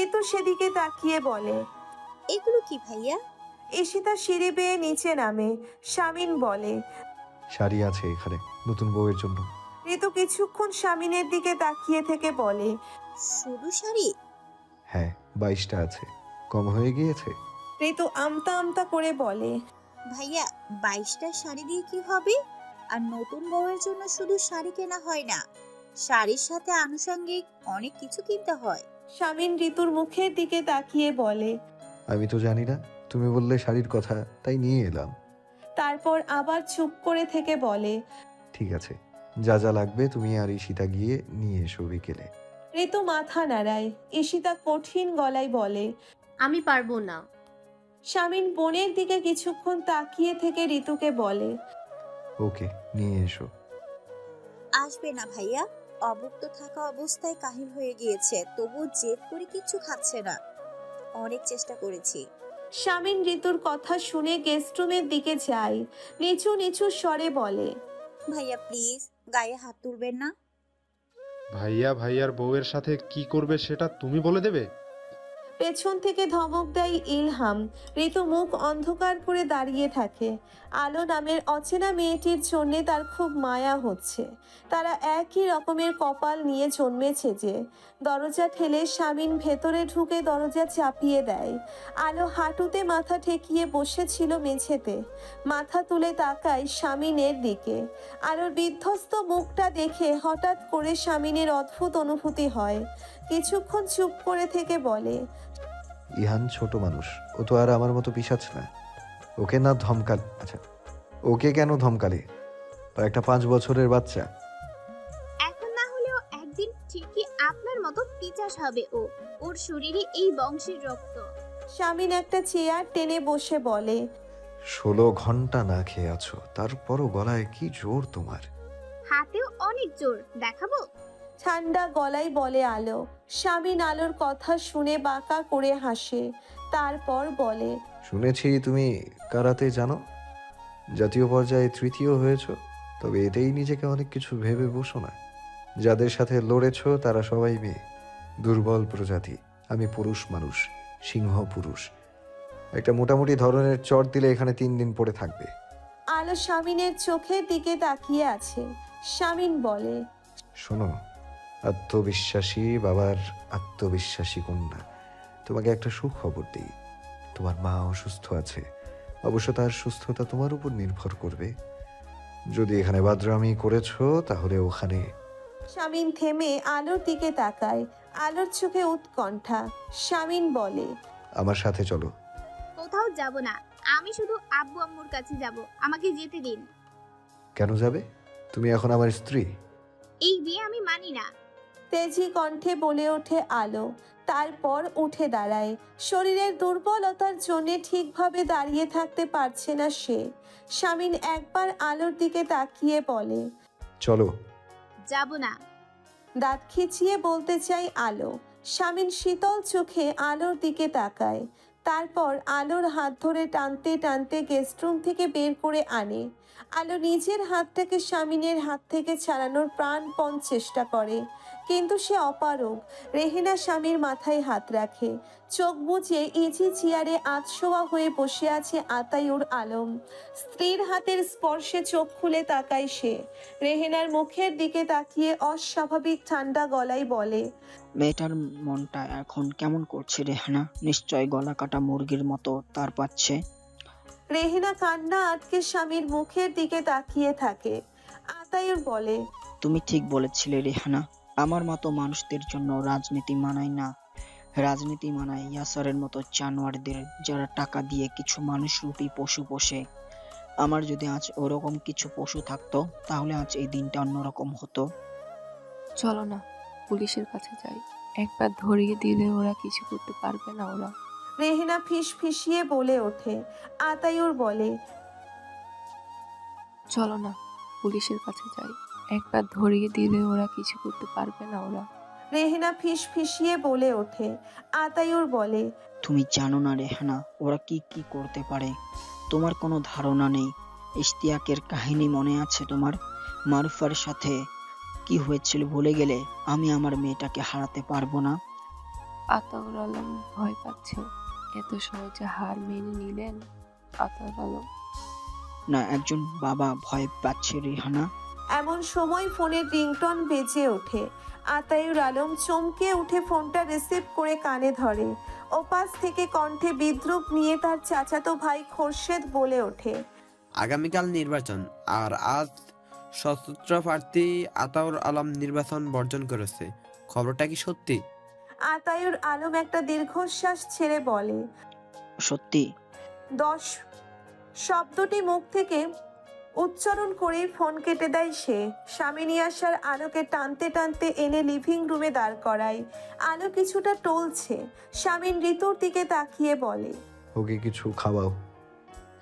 ঋতু সেদিকে তাকিয়ে বলে, এগুলো কি ভাইয়া? ঈশিতা সিঁড়ি বেয়ে নিচে নামে। শামিন বলে, শাড়ি আছে এখানে নতুন বউয়ের জন্য। ঋতু কিছুক্ষণ শামিনের দিকে তাকিয়ে থেকে বলে, শুধু শাড়ি? হ্যাঁ, 22টা আছে। কম হয়ে গিয়েছে? ঋতু আমতা আমতা করে বলে, ভাইয়া 22টা শাড়ি দিয়ে কি হবে? আর নতুন বউয়ের জন্য শুধু শাড়ি কেনা হয় না, শাড়ির সাথে আনুষঙ্গিক অনেক কিছু কিনতে হয়। শামিন ঋতুর মুখের দিকে তাকিয়ে বলে, আমি তো জানি না, তুমি বললে শাড়ির কথা তাই নিয়ে এলাম। তারপর আবার চুপ করে থেকে বলে, ঠিক আছে, যা যা লাগবে তুমি আর ঈশিতা গিয়ে নিয়ে এসো বিকেলে। ঋতু মাথা নাড়ায়। ঈশিতা কঠিন গলায় বলে, আমি পারবো না। শামিন বোনের দিকে কিছুক্ষণ তাকিয়ে থেকে ঋতুকে বলে, ওকে, নিয়ে এসো। আসবে না ভাইয়া, অভুক্ত থাকা অবস্থায় কাহিল হয়ে গিয়েছে, তবু জেদ করে কিছু খাচ্ছে না। অনেক চেষ্টা করেছি। শামিন ঋতুর কথা শুনে গেস্ট রুমের দিকে যায়। নিচু নিচু স্বরে বলে, ভাইয়া প্লিজ গায়ে হাত তুলবেন না। ভাইয়া ভাইয়ার বউয়ের সাথে কি করবে সেটা তুমি বলে দেবে? পেছন থেকে ধমক দেয় ইলহাম। ঋতু মুখ অন্ধকার করে দাঁড়িয়ে থাকে। আলো নামের অচেনা মেয়েটির জন্যে তার খুব মায়া হচ্ছে। তারা একই রকমের কপাল নিয়ে জন্মেছে যে। দরজা ঠেলে শামিন ভেতরে ঢুকে দরজা চাপিয়ে দেয়। আলো হাঁটুতে মাথা ঠেকিয়ে বসেছিল মেঝেতে। মাথা তুলে তাকায় শামিনের দিকে। আলোর বিধ্বস্ত মুখটা দেখে হঠাৎ করে শামিনের অদ্ভুত অনুভূতি হয়। কিছুক্ষণ চুপ করে থেকে বলে, ইহান ছোট মানুষ, ও তো আর আমার মতো পিশাচ না। ওকে না ধমকাল, আচ্ছা ওকে কেন ধমকালে? ও একটা 5 বছরের বাচ্চা। এখন না হলেও একদিন ঠিকই আপনার মতো পিচাস হবে ও। ওর শরীরে এই বংশের রক্ত। শামিন একটা চেয়ার টেনে বসে বলে, 16 ঘন্টা না খেয়ে আছো, তারপরও গলায় কি জোর তোমার। হাতেও অনেক জোর, দেখাবো? ঠান্ডা গলায় বলে আলো। শামিন আলোর কথা শুনে বাঁকা করে হাসে। তারপর বলে, শুনেছি তুমি কারাতে জানো, জাতীয় পর্যায়ে 3য় হয়েছো। তবে এতেই নিজেকে অনেক কিছু ভেবে বসো না। যাদের সাথে লড়েছো তারা সবাই মেয়ে, দুর্বল প্রজাতি। আমি পুরুষ মানুষ, সিংহ পুরুষ। একটা মোটামুটি ধরনের চট দিলে এখানে 3 দিন পরে থাকবে। আলো শামিনের চোখের দিকে তাকিয়ে আছে। শামিন বলে, শোনো, আত্মবিশ্বাসী বাবার আত্মবিশ্বাসী কন্যা, তোমাকে একটা সুখবর দিই। তোমার মা অসুস্থ আছে। অবশ্য তার সুস্থতা তোমার উপর নির্ভর করবে। যদি এখানে বাদরামি করেছো তাহলে ওখানে। শামিন থেমে আলোর দিকে তাকায়। আলোর চোখে উৎকণ্ঠা। শামিন বলে, আমার সাথে চলো। কোথাও যাব না, আমি শুধু আব্বু আম্মুর কাছে যাব, আমাকে যেতে দিন। কেন যাবে? তুমি এখন আমার স্ত্রী। এই বিয়ে আমি মানি না। তেজি কণ্ঠে বলে ওঠে আলো। তারপর উঠে দাঁড়ায়। শরীরের দুর্বলতার জন্য ঠিকভাবে দাঁড়িয়ে থাকতে পারছে না সে। শামিন একবার আলোর দিকে তাকিয়ে বলে, চলো। যাব না। দাঁত খিচিয়ে বলতে চাই আলো। শামিন শীতল চোখে আলোর দিকে তাকায়। তারপর আলোর হাত ধরে টানতে টানতে গেস্টরুম থেকে বের করে আনে। আলো নিজের হাতটাকে শামিনের হাত থেকে ছাড়ানোর প্রাণপণ চেষ্টা করে, কিন্তু সে অপারগ। রেহেনা স্বামীর মাথায় হাত রাখে। চোখ বুজে ইজি চেয়ারে আধশোয়া হয়ে বসে আছে আতায়ুর আলম। স্ত্রীর হাতের স্পর্শে চোখ খুলে তাকায় সে। রেহেনার মুখের দিকে তাকিয়ে অস্বাভাবিক ঠান্ডা গলায় বলে, মেয়েটার মনটা এখন কেমন করছে রেহানা? নিশ্চয় গলা কাটা মুরগির মতো তার পাচ্ছে। রেহেনা কান্না আটকে স্বামীর মুখের দিকে তাকিয়ে থাকে। আতায়ুর বলে, তুমি ঠিক বলেছিলে রেহানা, আমার মতো মানুষদের জন্য রাজনীতি মানায় না। রাজনীতি মানায় ইয়াসারের মতো জানোয়ারদের, যারা টাকা দিয়ে কিছু মানুষরূপী পশু পোষে। আমার যদি আজ ওরকম কিছু পশু থাকতো তাহলে আজ এই দিনটা অন্যরকম হতো। চলো না, পুলিশের কাছে যাই। একবার ধরিয়ে দিলে ওরা কিছু করতে পারবে না। ওরা রেহেনা ফিসফিসিয়ে বলে ওঠে। আতায়ুর বলে, চলো না, পুলিশের কাছে যাই। একবার ধরিয়ে দিলে ওরা কিছু করতে পারবে না। ওরা রেহেনা ফিসফিসিয়ে বলে ওঠে। আতায়ুর বলে, তুমি জানো না রেহানা, ওরা কি কি করতে পারে। তোমার কোনো ধারণা নেই। ইশতিয়াকের কাহিনী মনে আছে তোমার? মারুফার সাথে কি হয়েছিল ভুলে গেলে? আমি আমার মেয়েটাকে হারাতে পারবো না। আতাউর আলম ভয় পাচ্ছে। এত সহজে হার মেনে নিলেন আতাউর আলম? না, একজন বাবা ভয় পাচ্ছে রেহানা। এমন সময় ফোনের রিংটন বেজে ওঠে। আতায়ুর আলম চমকে উঠে ফোনটা রিসিভ করে কানে ধরে। ওপাশ থেকে কণ্ঠে বিদ্রুপ নিয়ে তার চাচাতো ভাই খোরশেদ বলে ওঠে, আগামীকাল নির্বাচন, আর আজ সশস্ত্র প্রার্থী আতাউর আলম নির্বাচন বর্জন করেছে। খবরটা কি সত্যি? আতায়ুর আলম একটা দীর্ঘশ্বাস ছেড়ে বলে, সত্যি। 10 শব্দটি মুখ থেকে উচ্চারণ করেই ফোন কেটে দেয় সে। স্বামী ইয়াসার আলোকে টানতে টানতে এনে লিভিং রুমে দাঁড় করায়। আলো কিছুটা টলছে। স্বামীন ঋতুর দিকে তাকিয়ে বলে, ওকে কিছু খাওয়াও।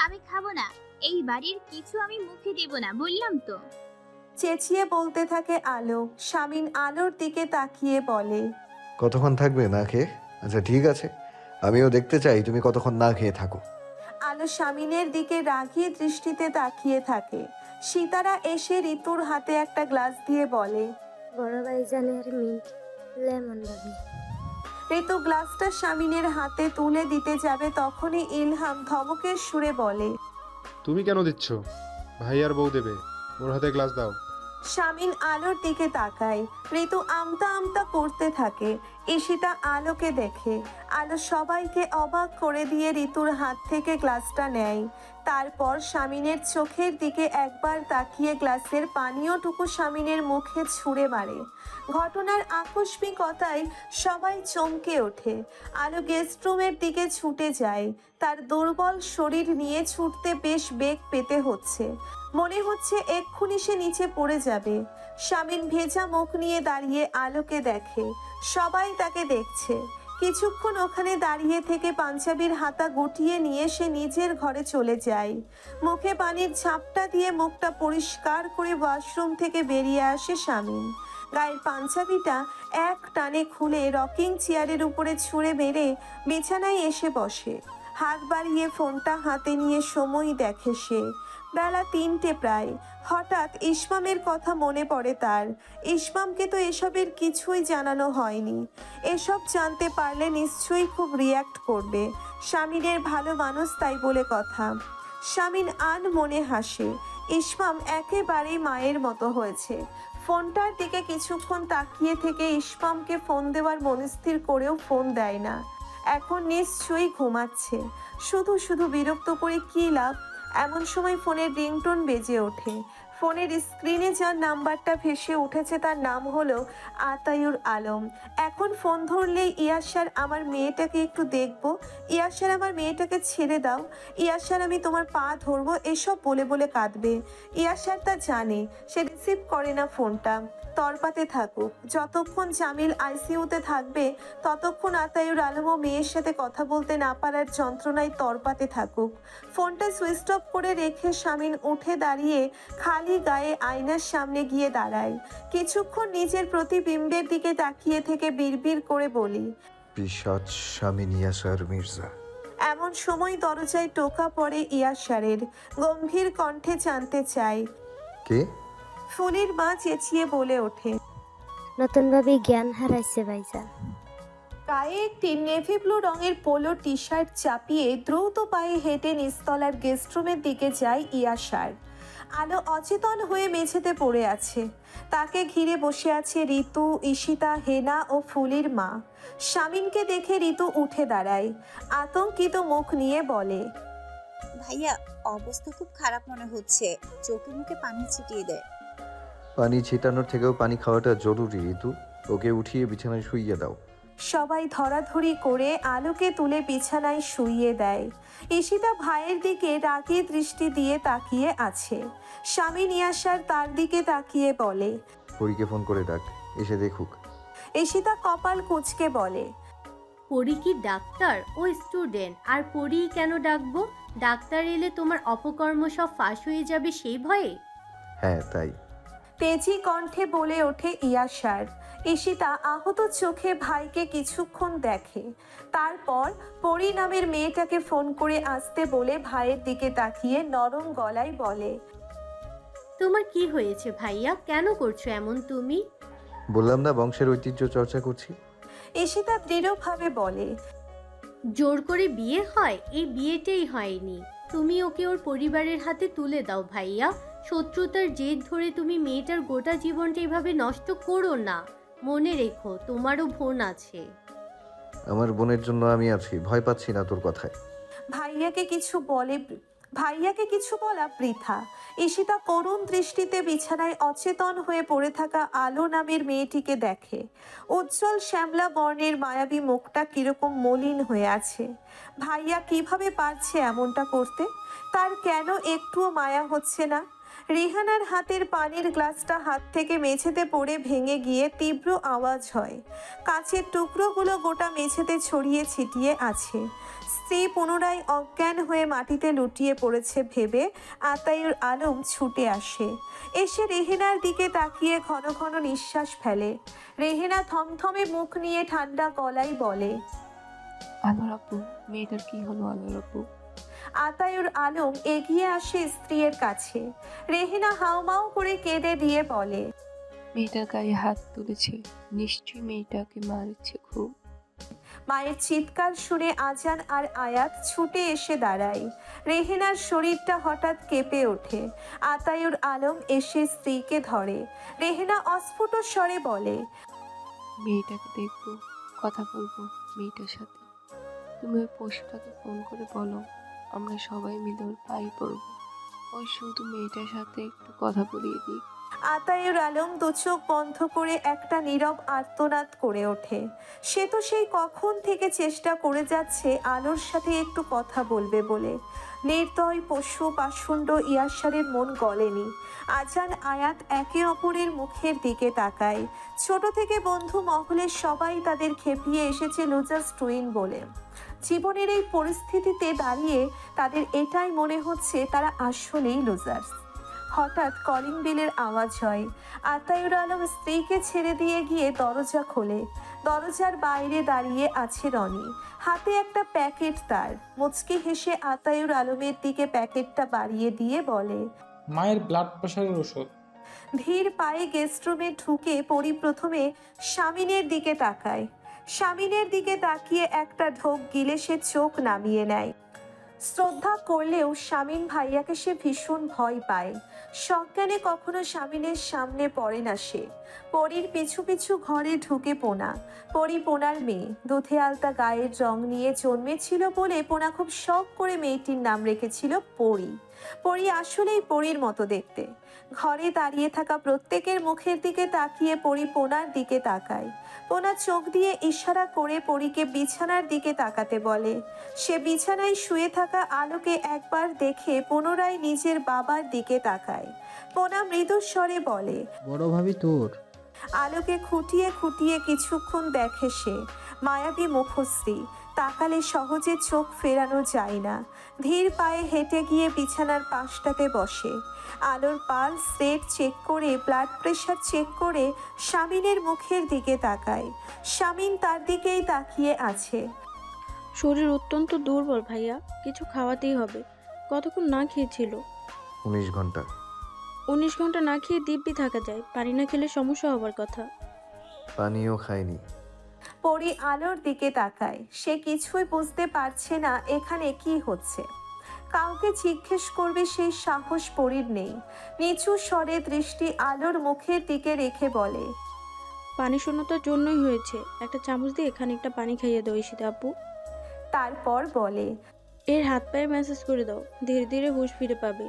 আমি খাবো না, এই বাড়ির কিছু আমি মুখে দেব না, বললাম তো। চেঁচিয়ে বলতে থাকে আলো। স্বামীন আলোর দিকে তাকিয়ে বলে, কতক্ষণ থাকবে না খেয়ে? আচ্ছা ঠিক আছে, আমিও দেখতে চাই তুমি কতক্ষণ না খেয়ে থাকো। আলো স্বামীনের দিকে রাগী দৃষ্টিতে তাকিয়ে থাকে। সীতারা এসে ঋতুর হাতে একটা গ্লাস দিয়ে বলে, বড় ভাইজানের মিন্ট লেমন ভাবি। ঋতু গ্লাসটা স্বামীনের হাতে তুলে দিতে যাবে, তখনই ইলহাম ধমকের সুরে বলে, তুমি কেন দিচ্ছ? ভাই আর বউ দেবে, ওর হাতে গ্লাস দাও। স্বামীন আলোর দিকে তাকায়। ঋতু আমতা আমতা করতে থাকে। ঈশিতা আলোকে দেখে। আলো সবাইকে অবাক করে দিয়ে ঋতুর হাত থেকে গ্লাসটা নেয়। তারপর স্বামীনের চোখের দিকে একবার তাকিয়ে গ্লাসের পানীয়টুকু স্বামীনের মুখে ছুঁড়ে মারে। ঘটনার আকস্মিকতায় সবাই চমকে ওঠে। আলো গেস্ট রুমের দিকে ছুটে যায়। তার দুর্বল শরীর নিয়ে ছুটতে বেশ বেগ পেতে হচ্ছে। মনে হচ্ছে এক্ষুনি সে নিচে পড়ে যাবে। স্বামীন ভেজা মুখ নিয়ে দাঁড়িয়ে আলোকে দেখে। সবাই তাকে দেখছে। কিছুক্ষণ ওখানে দাঁড়িয়ে থেকে পাঞ্জাবির হাতা গুটিয়ে নিয়ে সে নিজের ঘরে চলে যায়। মুখে পানির ঝাপটা দিয়ে মুখটা পরিষ্কার করে ওয়াশরুম থেকে বেরিয়ে আসে স্বামীন। গায়ের পাঞ্জাবিটা এক টানে খুলে রকিং চেয়ারের উপরে ছুঁড়ে মেরে বিছানায় এসে বসে। হাত বাড়িয়ে ফোনটা হাতে নিয়ে সময় দেখে সে। বেলা 3টে প্রায়। হঠাৎ ইসমামের কথা মনে পড়ে তার। ইসমামকে তো এসবের কিছুই জানানো হয়নি। এসব জানতে পারলে নিশ্চয়ই খুব রিয়্যাক্ট করবে। স্বামীনের ভালো মানুষ তাই বলে কথা। স্বামীন মনে হাসে। ইসমাম একেবারেই মায়ের মতো হয়েছে। ফোনটার দিকে কিছুক্ষণ তাকিয়ে থেকে ইসমামকে ফোন দেওয়ার মনস্থির করেও ফোন দেয় না। এখন নিশ্চয়ই ঘুমাচ্ছে। শুধু শুধু বিরক্ত করে কী লাভ। এমন সময় ফোনের রিংটোন বেজে ওঠে। ফোনের স্ক্রিনে যার নাম্বারটা ভেসে উঠেছে তার নাম হলো আতায়ুর আলম। এখন ফোন ধরলেই, ইয়াসার আমার মেয়েটাকে একটু দেখবো, ইয়াসার আমার মেয়েটাকে ছেড়ে দাও, ইয়াসার আমি তোমার পা ধরবো, এসব বলে বলে কাঁদবে। ইয়াসার তা জানে। সে রিসিভ করে না ফোনটা। তরপাতে থাকুক। যতক্ষণ জামিল আইসিইউতে থাকবে ততক্ষণ আতায়ুর আলম ও মেয়ের সাথে কথা বলতে না পারার যন্ত্রণায় তরপাতে থাকুক। ফোনটা সুইচ অফ করে রেখে স্বামীন উঠে দাঁড়িয়ে খালি গায়ে আয়নার সামনে গিয়ে দাঁড়ায়। কিছুক্ষণ নিজের প্রতিবিম্বের দিকে তাকিয়ে থেকে বিড়বিড় করে বলি, পিশাচ স্বামী ইয়াসার মির্জা। এমন সময় দরজায় টোকা পড়ে ইয়াসারের। গম্ভীর কণ্ঠে জানতে চায়, কে? ফুলির মা চেঁচিয়ে বলে ওঠে, নতুন ভাবে জ্ঞান হারাইছে ভাইজান। গায়ে একটি নেভি ব্লু রঙের পোলো টি শার্ট চাপিয়ে দ্রুত পায়ে হেঁটে নিচতলার গেস্ট রুমের দিকে যায় ইয়াসার। আলো অচেতন হয়ে মেঝেতে পড়ে আছে। তাকে ঘিরে বসে আছে ঋতু, ঈশিতা, হেনা ও ফুলির মা। স্বামীনকে দেখে ঋতু উঠে দাঁড়ায়। আতঙ্কিত মুখ নিয়ে বলে, ভাইয়া অবস্থা খুব খারাপ মনে হচ্ছে, চোখে মুখে পানি ছিটিয়ে দেয়। পানি ছিটানোর থেকেও পানি খাওয়াটা জরুরি ঋতু। ওকে উঠিয়ে বিছানায় শুইয়ে দাও। সবাই ধরাধরি করে আলোকে তুলে বিছানায় শুইয়ে দেয়। ঈশিতা ভাইয়ের দিকে রাগী দৃষ্টি দিয়ে তাকিয়ে আছে। স্বামী নিয়াসার তার দিকে তাকিয়ে বলে, পরীকে ফোন করে ডাক, এসে দেখুক। ঈশিতা কপাল কুঁচকে বলে, পরি কি ডাক্তার? ও স্টুডেন্ট। আর পরি কেন ডাকবো? ডাক্তার এলে তোমার অপকর্ম সব ফাঁস হয়ে যাবে সেই ভয়ে? হ্যাঁ তাই। তেজি কণ্ঠে বলে ওঠে ইয়াসার। ঈশিতা আহত চোখে ভাইকে কিছুক্ষণ দেখে, তারপর পরি নামের মেয়েটাকে ফোন করে আসতে বলে ভাইয়ের দিকে তাকিয়ে নরম গলায় বলে, তোমার কি হয়েছে ভাইয়া? কেন করছো এমন তুমি? বললাম না বংশের ঐতিহ্য চর্চা করছি। ঈশিতা দৃঢ়ভাবে বলে, জোর করে বিয়ে হয়? এই বিয়েটাই হয়নি। তুমি ওকে ওর পরিবারের হাতে তুলে দাও ভাইয়া। শত্রুতার জেদ ধরে তুমি মেয়েটার গোটা জীবনটা এভাবে নষ্ট করো না। মনে রেখো তোমারও বোন আছে। আমার বোনের জন্য আমি আছি, ভয় পাচ্ছি না তোর কথায়। ভাইয়াকে কিছু বলা বৃথা। ঈশিতা করুণ দৃষ্টিতে বিছানায় অচেতন হয়ে পড়ে থাকা আলো নামের মেয়েটিকে দেখে। উজ্জ্বল শ্যামলা বর্ণের মায়াবী মুখটা কিরকম মলিন হয়ে আছে। ভাইয়া কিভাবে পারছে এমনটা করতে? তার কেন একটুও মায়া হচ্ছে না? রিহানার হাতের পানির গ্লাসটা হাত থেকে মেঝেতে পড়ে ভেঙে গিয়ে তীব্র আওয়াজ হয়। কাচের টুকরোগুলো গোটা মেঝেতে ছড়িয়ে ছিটিয়ে আছে। স্ত্রী পুনরায় অজ্ঞান হয়ে মাটিতে লুটিয়ে পড়েছে ভেবে আতায়ুর আলম ছুটে আসে। এসে রেহেনার দিকে তাকিয়ে ঘন ঘন নিঃশ্বাস ফেলে। রেহেনা থমথমে মুখ নিয়ে ঠান্ডা গলায় বলে, আলোর আপু, মেয়েটার কি হলো আলোর আপু? আতায়ুর আলম এগিয়ে আসে স্ত্রীর কাছে। রেহেনা হাউমাউ করে কেঁদে দিয়ে বলে, মেয়েটার গায়ে হাত তুলেছে, নিশ্চয়ই মেয়েটাকে মারছে খুব। মায়ের চিৎকার শুনে আজান আর আয়াত ছুটে এসে দাঁড়ায়। রেহেনার শরীরটা হঠাৎ কেঁপে ওঠে। আতায়ুর আলম এসে স্ত্রীকে ধরে। রেহেনা অস্ফুট স্বরে বলে, মেয়েটাকে দেখবো, কথা বলবো মেয়েটার সাথে। তুমি ওই পশুটাকে ফোন করে বলো আমরা সবাই মিলে ওর পায়ে পড়বো। ওই শুধু মেয়েটার সাথে একটু কথা বলিয়ে দিই। আতায়ুর আলম দু চোখ বন্ধ করে একটা নীরব আর্তনাদ করে ওঠে। সে তো সেই কখন থেকে চেষ্টা করে যাচ্ছে আলোর সাথে একটু কথা বলবে বলে। নির্দয় পশু পাষণ্ড ইয়াসারের মন গলেনি। আজান আয়াত একে অপরের মুখের দিকে তাকায়। ছোট থেকে বন্ধু মহলের সবাই তাদের খেপিয়ে এসেছে লুজার্স টুইন বলে। জীবনের এই পরিস্থিতিতে দাঁড়িয়ে তাদের এটাই মনে হচ্ছে তারা আসলেই লুজার্স। হঠাৎ কলিং বেলের আওয়াজ হয়। আতায়ুর আলম স্ত্রীকে ছেড়ে দিয়ে গিয়ে দরজা খোলে। দরজার বাইরে দাঁড়িয়ে আছে রনি, হাতে একটা প্যাকেট তার। মুচকি হেসে আতায়ুর আলমের দিকে প্যাকেটটা বাড়িয়ে দিয়ে বলে, মায়ের ব্লাড প্রেশারের ওষুধ। ধীর পায়ে গেস্ট রুমে ঢুকে পরি প্রথমে স্বামীনের দিকে তাকায়। স্বামীনের দিকে তাকিয়ে একটা ঢোক গিলে সে চোখ নামিয়ে নেয়। শ্রদ্ধা করলেও স্বামীন ভাইয়াকে সে ভীষণ ভয় পায়। সজ্ঞানে কখনো স্বামীনের সামনে পড়ে না সে। পরীর পিছু পিছু ঘরে ঢুকে পোনা। পরি পোনার মেয়ে, দুধে আলতা গায়ের রং নিয়ে জন্মেছিল বলে পোনা খুব শখ করে মেয়েটির নাম রেখেছিল পরি। পরি আসলেই পরীর মতো দেখতে। ঘরে দাঁড়িয়ে থাকা প্রত্যেকের মুখের দিকে তাকিয়ে পরি পোনার দিকে তাকায়। পোনা চোখ দিয়ে ইশারা করে পরীকে বিছানার দিকে তাকাতে বলে। সে বিছানায় শুয়ে থাকা আলোকে একবার দেখে পুনরায় নিজের বাবার দিকে তাকায়। পোনা মৃদু স্বরে বলে, বড় ভাবি তোর। আলোকে খুঁটিয়ে খুঁটিয়ে কিছুক্ষণ দেখে সে। মায়াবী মুখশ্রী, তাকালে সহজে চোখ ফেরানো যায় না। ধীর পায়ে হেঁটে গিয়ে বিছানার পাশটাতে বসে। আলোর পালস রেট চেক করে ব্লাড প্রেশার চেক করে স্বামীনের মুখের দিকে তাকায়। স্বামীন তার দিকেই তাকিয়ে আছে। শরীর অত্যন্ত দুর্বল ভাইয়া, কিছু খাওয়াতেই হবে। কতক্ষণ না খেয়েছিল? 19 ঘন্টা। 19 ঘন্টা না খেয়ে দিব্যি থাকা যায়, পানি না খেলে সমস্যা হবার কথা। পানিও খাইনি। পরি আলোর দিকে তাকায়। সে কিছুই বুঝতে পারছে না এখানে কি হচ্ছে। কাউকে জিজ্ঞেস করবে সেই সাহস পরির নেই। নিচু স্বরে দৃষ্টি আলোর মুখের দিকে রেখে বলে, পানি শূন্যতার জন্যই হয়েছে, একটা চামচ দিয়ে খানিকটা পানি খাইয়ে দাও ঈশিতা আপু। তারপর বলে, এর হাত পায়ে ম্যাসাজ করে দাও, ধীরে ধীরে হুঁশ ফিরে পাবে।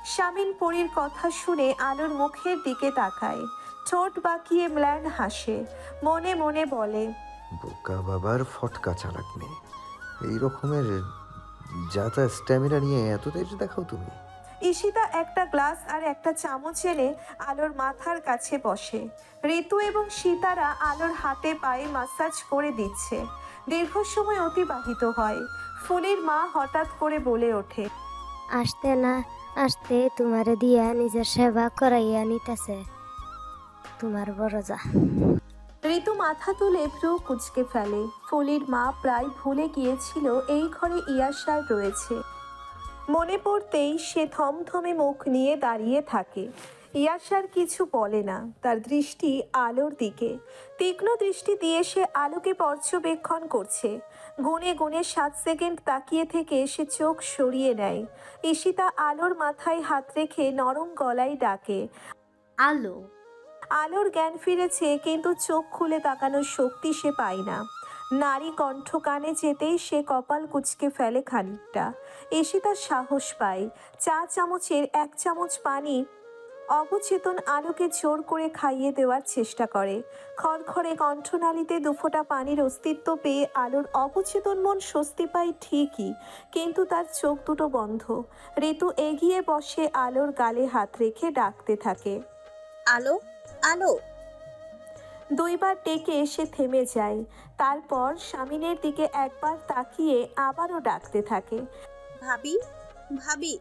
স্বামীন পরির কথা শুনে আলোর মুখের দিকে তাকায়। ঠোঁট বাঁকিয়ে ম্লান হাসে। মনে মনে বলে, বোকা বাবার ফটকা চালাক মেয়ে। এই রকমের যাতা স্ট্যামিনা নিয়ে এত তেজ দেখাও তুমি? ঈশিতা একটা গ্লাস আর একটা চামচ এনে আলোর মাথার কাছে বসে। ঋতু এবং সীতারা আলোর হাতে পায়ে মাসাজ করে দিচ্ছে। দীর্ঘ সময় অতিবাহিত হয়। ফুলির মা হঠাৎ করে বলে ওঠে, আসতে না আসতে তোমারে দিয়া নিজের সেবা করাইয়া নিতেছে তোমার বড় যা। ঋতু মাথা তুলে ভ্রু কুঁচকে ফেলে। ফুলির মা প্রায় ভুলে গিয়েছিল এই ঘরে ইয়াসার রয়েছে। মনে পড়তেই সে থমথমে মুখ নিয়ে দাঁড়িয়ে থাকে। ইয়াসার কিছু বলে না, তার দৃষ্টি আলোর দিকে। তীক্ষ্ণ দৃষ্টি দিয়ে সে আলোকে পর্যবেক্ষণ করছে। গুনে গুনে 7 সেকেন্ড তাকিয়ে থেকে সে চোখ সরিয়ে নেয়। ঈশিতা আলোর মাথায় হাত রেখে নরম গলায় ডাকে, আলো। আলোর জ্ঞান ফিরেছে, কিন্তু চোখ খুলে তাকানোর শক্তি সে পায় না। নারী কণ্ঠ কানে যেতেই সে কপাল কুঁচকে ফেলে খানিকটা। ঈশিতা সাহস পায়। 4 চামচের 1 চামচ পানি অবচেতন আলোকে জোর করে খাইয়ে দেওয়ার চেষ্টা করে। খড়খড়ে কণ্ঠনালীতে দুফোঁটা পানির অস্তিত্ব পেয়ে আলোর অবচেতন মন স্বস্তি পায় ঠিকই, কিন্তু তার চোখ দুটো বন্ধ। ঋতু এগিয়ে বসে আলোর গালে হাত রেখে ডাকতে থাকে, আলো, আলো। 2 বার ডেকে সে থেমে যায়। তারপর স্বামীনের দিকে একবার তাকিয়ে আবারও ডাকতে থাকে, ভাবি, ভাবি।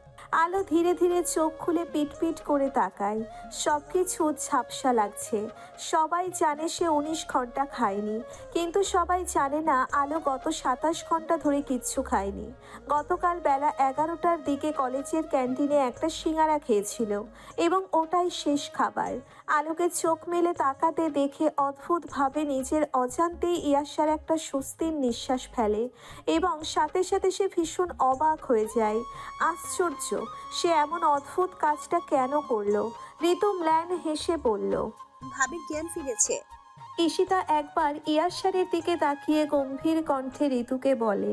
আলো ধীরে ধীরে চোখ খুলে পিটপিট করে তাকায়। সবকিছু ঝাপসা লাগছে। সবাই জানে সে 19 ঘন্টা খায়নি, কিন্তু সবাই জানে না আলো গত 27 ঘন্টা ধরে কিচ্ছু খায়নি। গতকাল বেলা 11টার দিকে কলেজের ক্যান্টিনে একটা সিঙ্গারা খেয়েছিল এবং ওটাই শেষ খাবার। আলোকে চোখ মেলে তাকাতে দেখে অদ্ভুতভাবে নিজের অজান্তেই ইয়াসার একটা স্বস্তির নিঃশ্বাস ফেলে এবং সাথে সাথে সে ভীষণ অবাক হয়ে যায়। আশ্চর্য, সে এমন অদ্ভুত কাজটা কেন করলো? ঋতু ম্লান হেসে বলল, ভাবির জ্ঞান ফিরেছে। ঈশিতা একবার ইয়াসারের দিকে তাকিয়ে গম্ভীর কণ্ঠে ঋতুকে বলে,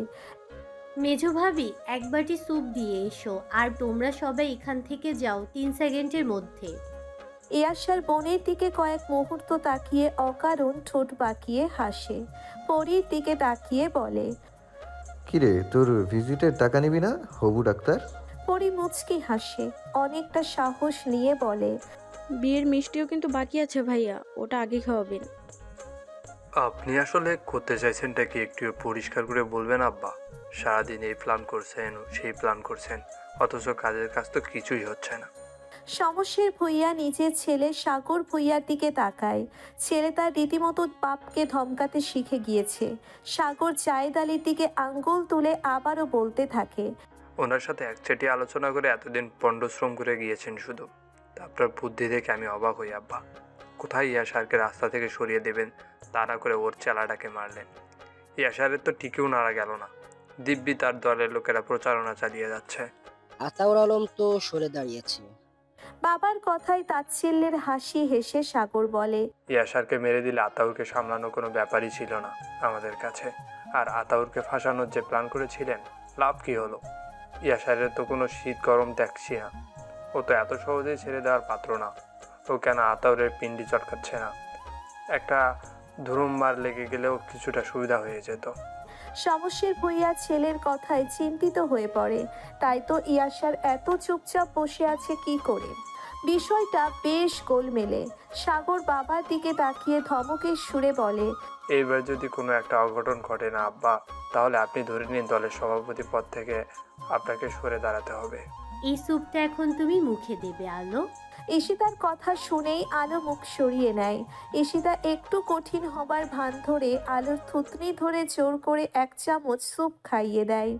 মেজো ভাবি, এক বাটি স্যুপ দিয়ে এসো, আর তোমরা সবাই এখান থেকে যাও 3 সেকেন্ডের মধ্যে। ইয়াসার বোনের দিকে কয়েক মুহূর্ত তাকিয়ে অকারণ ঠোঁট বাঁকিয়ে হাসে। পরীর দিকে তাকিয়ে বলে, কিরে, তোর ভিজিটের টাকা নিবি না হবু ডাক্তার? পরী মুচকি হাসে, অনেকটা সাহস নিয়ে বলে, বিয়ের মিষ্টিও কিন্তু বাকি আছে ভাইয়া, ওটা আগে খাওয়াবেন। আপনি আসলে করতে চাইছেনটা কি একটু পরিষ্কার করে বলবেন আব্বা? সারাদিন এই প্ল্যান করছেন, সেই প্ল্যান করছেন, অথচ কাজের কাজ তো কিছুই হচ্ছে না। সমস্যার ভূঁইয়া নিজের ছেলে সাগর ভূঁইয়ার দিকে তাকায়। ছেলে তার রীতিমতো বাপকে ধমকাতে শিখে গিয়েছে। সাগর জায়েদ আলীর দিকে আঙ্গুল তুলে আবারও বলতে থাকে, ওনার সাথে একচেটি আলোচনা করে এতদিন পণ্ডশ্রম করে গিয়েছেন শুধু। আপনার বুদ্ধি দেখে আমি অবাক হই আব্বা। কোথায় ইয়াসারকে রাস্তা থেকে সরিয়ে দেবেন তাড়া করে ওর চেলাটাকে মারলেন। ইয়াসারের তো টিকেও নাড়া গেল না, দিব্যি তার দলের লোকেরা প্রচারণা চালিয়ে যাচ্ছে। আতাউর আলম তো সরে দাঁড়িয়েছে। বাবার কথায় তাচ্ছিল্যের হাসি হেসে সাগর বলে, ইয়াসারকে মেরে দিলে আতাউরকে সামলানো কোনো ব্যাপারই ছিল না আমাদের কাছে। আর আতাউরকে ফাঁসানোর যে প্ল্যান করেছিলেন, লাভ কি হলো? ইয়াসারের তো কোনো শীত গরম দেখছি না। ও তো এত সহজেই ছেড়ে দেওয়ার পাত্র না। ও কেন আতাউরের পিন্ডি চটকাচ্ছে না? একটা ধুরুম মার লেগে গেলেও কিছুটা সুবিধা হয়ে যেত। সমস্যার ভূঁইয়া ছেলের কথায় চিন্তিত হয়ে পড়ে। তাই তো ইয়াসার এত চুপচাপ বসে আছে কি করে? বিষয়টা বেশ গোলমেলে। সাগর বাবার দিকে তাকিয়ে ধমকের সুরে বলে, এইবার যদি কোনো একটা অঘটন ঘটে না আব্বা, তাহলে আপনি ধরে নিন দলের সভাপতি পদ থেকে আপনাকে সরে দাঁড়াতে হবে। এই স্যুপটা এখন তুমি মুখে দেবে আলো। ঈশিতার কথা শুনেই আলো মুখ সরিয়ে নেয়। ঈশিতা একটু কঠিন হবার ভান ধরে আলোর থুতনি ধরে জোর করে 1 চামচ স্যুপ খাইয়ে দেয়।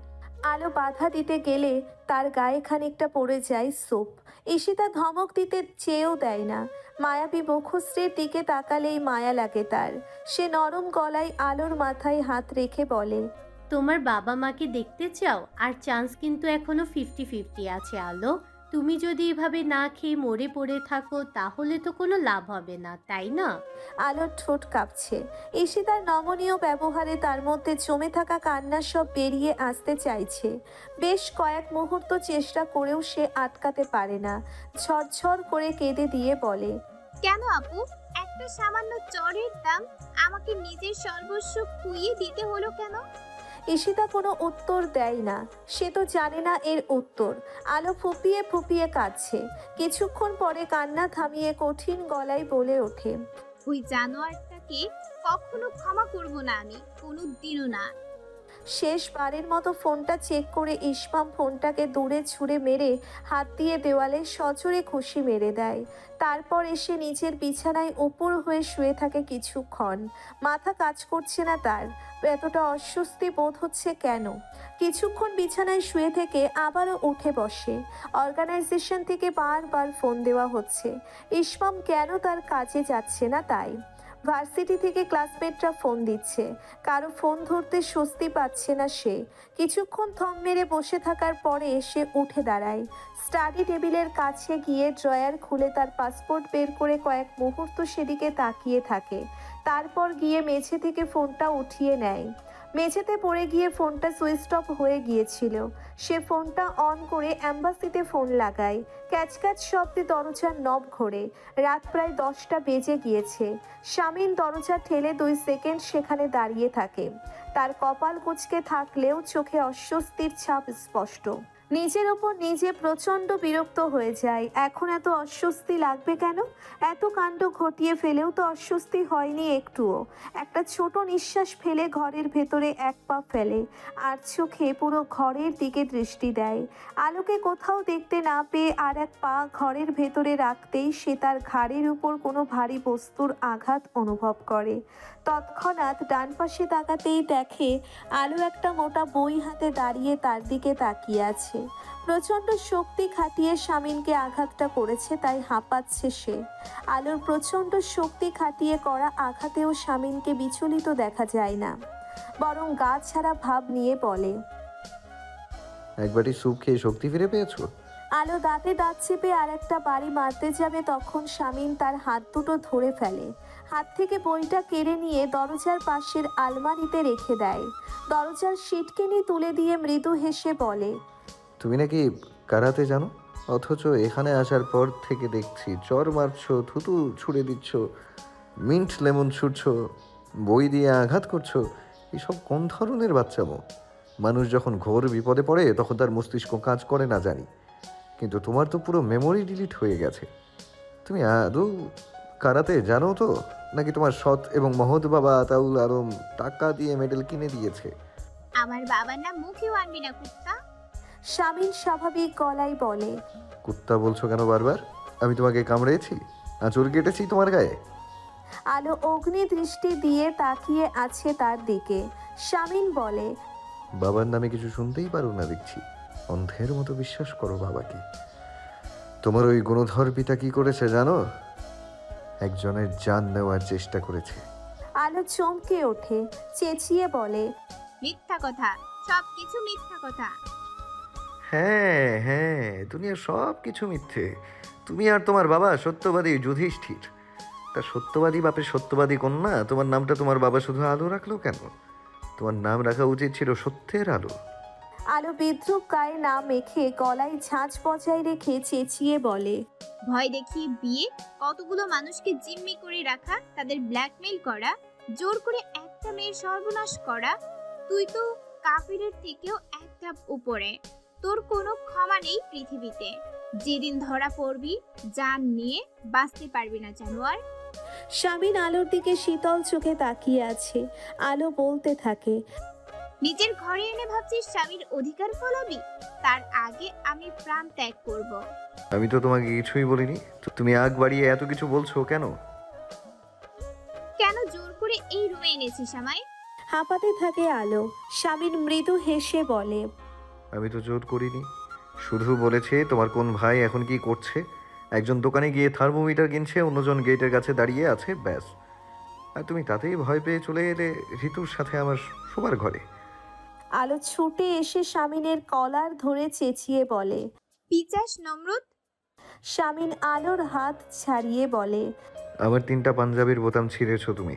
আলো বাধা দিতে গেলে তার গায়ে খানিকটা পড়ে যায় স্যুপ। ঈশিতা ধমক দিতে চেয়েও দেয় না। মায়াবী মুখশ্রীর দিকে তাকালেই মায়া লাগে তার। সে নরম গলায় আলোর মাথায় হাত রেখে বলে, তোমার বাবা মাকে দেখতে চাও? আর চান্স কিন্তু এখনো 50-50 আছে আলো। তুমি যদি এভাবে না খেয়ে মরে পড়ে থাকো তাহলে তো কোনো লাভ হবে না, তাই না? আলোর ঠোঁট কাঁপছে। ঈশিতার নমনীয় ব্যবহারে তার মধ্যে জমে থাকা কান্না সব বেরিয়ে আসতে চাইছে। বেশ কয়েক মুহূর্ত চেষ্টা করেও সে আটকাতে পারে না। ঝরঝর করে কেঁদে দিয়ে বলে, কেন আপু? একটা সামান্য চড়ের দাম আমাকে নিজের সর্বস্ব খুইয়ে দিতে হলো কেন? ঈশিতা কোনো উত্তর দেয় না, সে তো জানে না এর উত্তর। আলো ফুপিয়ে ফুপিয়ে কাঁদছে। কিছুক্ষণ পরে কান্না থামিয়ে কঠিন গলায় বলে ওঠে, ওই জানোয়ারটাকে কখনো ক্ষমা করব না আমি, কোনোদিনও না। শেষবারের মতো ফোনটা চেক করে ইসমাম ফোনটাকে দূরে ছুঁড়ে মেরে হাত দিয়ে দেওয়ালে সজোরে ঘুষি মেরে দেয়। তারপর এসে নিজের বিছানায় উপর হয়ে শুয়ে থাকে কিছুক্ষণ। মাথা কাজ করছে না তার। এতটা অস্বস্তি বোধ হচ্ছে কেন? কিছুক্ষণ বিছানায় শুয়ে থেকে আবারও উঠে বসে। অর্গানাইজেশন থেকে বারবার ফোন দেওয়া হচ্ছে, ইসমাম কেন তার কাজে যাচ্ছে না তাই। ভার্সিটি থেকে ক্লাসমেটরা ফোন দিচ্ছে, কারো ফোন ধরতে স্বস্তি পাচ্ছে না সে। কিছুক্ষণ থম মেরে বসে থাকার পরে সে উঠে দাঁড়ায়। স্টাডি টেবিলের কাছে গিয়ে ড্রয়ার খুলে তার পাসপোর্ট বের করে কয়েক মুহূর্ত সেদিকে তাকিয়ে থাকে। তারপর গিয়ে মেঝে থেকে ফোনটা উঠিয়ে নেয়। মেঝেতে পড়ে গিয়ে ফোনটা সুইচ অফ হয়ে গিয়েছিল। সে ফোনটা অন করে অ্যাম্বাসিতে ফোন লাগায়। ক্যাচ ক্যাচ শব্দে দরজার নব ঘোরে। রাত প্রায় 10টা বেজে গিয়েছে। শামীম দরজা ঠেলে 2 সেকেন্ড সেখানে দাঁড়িয়ে থাকে। তার কপাল কুঁচকে থাকলেও চোখে অস্বস্তির ছাপ স্পষ্ট। নিজের ওপর নিজে প্রচণ্ড বিরক্ত হয়ে যায়। এখন এত অস্বস্তি লাগবে কেন? এত কাণ্ড ঘটিয়ে ফেলেও তো অস্বস্তি হয়নি একটুও। একটা ছোট নিঃশ্বাস ফেলে ঘরের ভেতরে এক পা ফেলে, আর চোখে পুরো ঘরের দিকে দৃষ্টি দেয়। আলোকে কোথাও দেখতে না পেয়ে আর এক পা ঘরের ভেতরে রাখতেই সে তার ঘাড়ের উপর কোনো ভারী বস্তুর আঘাত অনুভব করে। তৎক্ষণাৎ ডান পাশে তাকাতেই দেখে আলো একটা মোটা বই হাতে দাঁড়িয়ে তার দিকে তাকিয়ে আছে। প্রচণ্ড শক্তি খাটিয়ে শামীমকে আঘাতটা করেছে, তাই হাঁপাচ্ছে সে। আলোর প্রচণ্ড শক্তি খাটিয়ে করা আঘাতেও শামীমকে বিচলিত দেখা যায় না, বরং গা ছাড়া ভাব নিয়ে বলে, একবারই স্যুপ খেয়ে শক্তি ফিরে পেয়েছো? আলো দাঁতে দাঁত চেপে আর একটা বাড়ি মারতে যাবে, তখন শামীম তার হাত দুটো ধরে ফেলে। হাত থেকে বইটা কেড়ে নিয়ে দরজার পাশের আলমারিতে রেখে দেয়। দরজার সিটকেনি তুলে দিয়ে মৃদু হেসে বলে, তুমি নাকি কারাতে জানো, অথচ এখানে আসার পর থেকে দেখছি চর মারছো, থুতু ছুঁড়ে দিচ্ছ, মিন্ট লেমন ছুটছো, বই দিয়ে আঘাত করছো। এসব কোন ধরনের বাচ্চামো? মানুষ যখন ঘোর বিপদে পড়ে তখন তার মস্তিষ্ক কাজ করে না জানি, কিন্তু তোমার তো পুরো মেমোরি ডিলিট হয়ে গেছে। তুমি আদৌ কারাতে জানো তো, নাকি তোমার সৎ এবং মহৎ বাবা আতাউল আলম টাকা দিয়ে মেডেল কিনে দিয়েছে? আমার বাবার নাম মুখেও আনবি না কুত্তা। শামীম স্বাভাবিক গলায় বলে, কুত্তা বলছো কেন বারবার? আমি তোমাকে কামড়েছি, আঁচড় কেটেছি তোমার গায়ে? আলো অগ্নি দৃষ্টি দিয়ে তাকিয়ে আছে তার দিকে। শামীম বলে, বাবার নামে কিছু শুনতেই পারো না দেখছি, অন্ধের মতো বিশ্বাস করো বাবাকে। তোমার ওই গুণধর পিতা কি করেছে জানো? একজনের জান নেওয়ার চেষ্টা করেছে। আলো চমকে ওঠে, চেঁচিয়ে বলে, মিথ্যা কথা, সবকিছু মিথ্যা কথা। হ্যাঁ হ্যাঁ, দুনিয়ার সব কিছু মিথ্যে। তুমি আর তোমার বাবা সত্যবাদী যুধিষ্ঠির। তা সত্যবাদী বাপের সত্যবাদী কন্যা, তোমার নামটা তোমার বাবা শুধু আলো রাখলো কেন? তোমার নাম রাখা উচিত ছিল সত্যের আলো। আলো বিদ্রুপ গায়ে না মেখে গলায় ঝাঁঝ বজায় রেখে চেঁচিয়ে বলে, ভয় দেখিয়ে বিয়ে, কতগুলো মানুষকে জিম্মি করে রাখা, তাদের ব্ল্যাকমেইল করা, জোর করে একটা মেয়ের সর্বনাশ করা। তুই তো কাফিরের থেকেও এক ধাপ উপরে। তোর কোনো ক্ষমা নেই পৃথিবীতে। যেদিন ধরা পড়বি জান নিয়ে বাঁচতে পারবি না জানোয়ার। শামীম আলোর দিকে শীতল চোখে তাকিয়ে আছে। আলো বলতে থাকে, নিজের ঘরে এনে ভাবছিস স্বামীর অধিকার ফলাবি? তার আগে আমি প্রাণ ত্যাগ করব। আমি তো তোমাকে কিছুই বলিনি, তুমি আগ বাড়িয়ে এত কিছু বলছো কেন? কেন জোর করে এই রুমে এনেছিস আমায়? হাঁপাতে থাকে আলো। শামীম মৃদু হেসে বলে, আমি তো জোর করিনি, শুধু বলেছে তোমার কোন ভাই এখন কি করছে। একজন দোকানে গিয়ে থার্মোমিটার কিনছে, অন্যজন গেটের কাছে দাঁড়িয়ে আছে, ব্যাস। আর তুমি তাতেই ভয় পেয়ে চলে এলে ঋতুর সাথে আমার শোবার ঘরে। আলো ছুটে এসে শামীমের কলার ধরে চেঁচিয়ে বলে, পিচাস নমরুদ। শামীম আলোর হাত ছাড়িয়ে বলে, আমার 3টা পাঞ্জাবির বোতাম ছিঁড়েছো তুমি,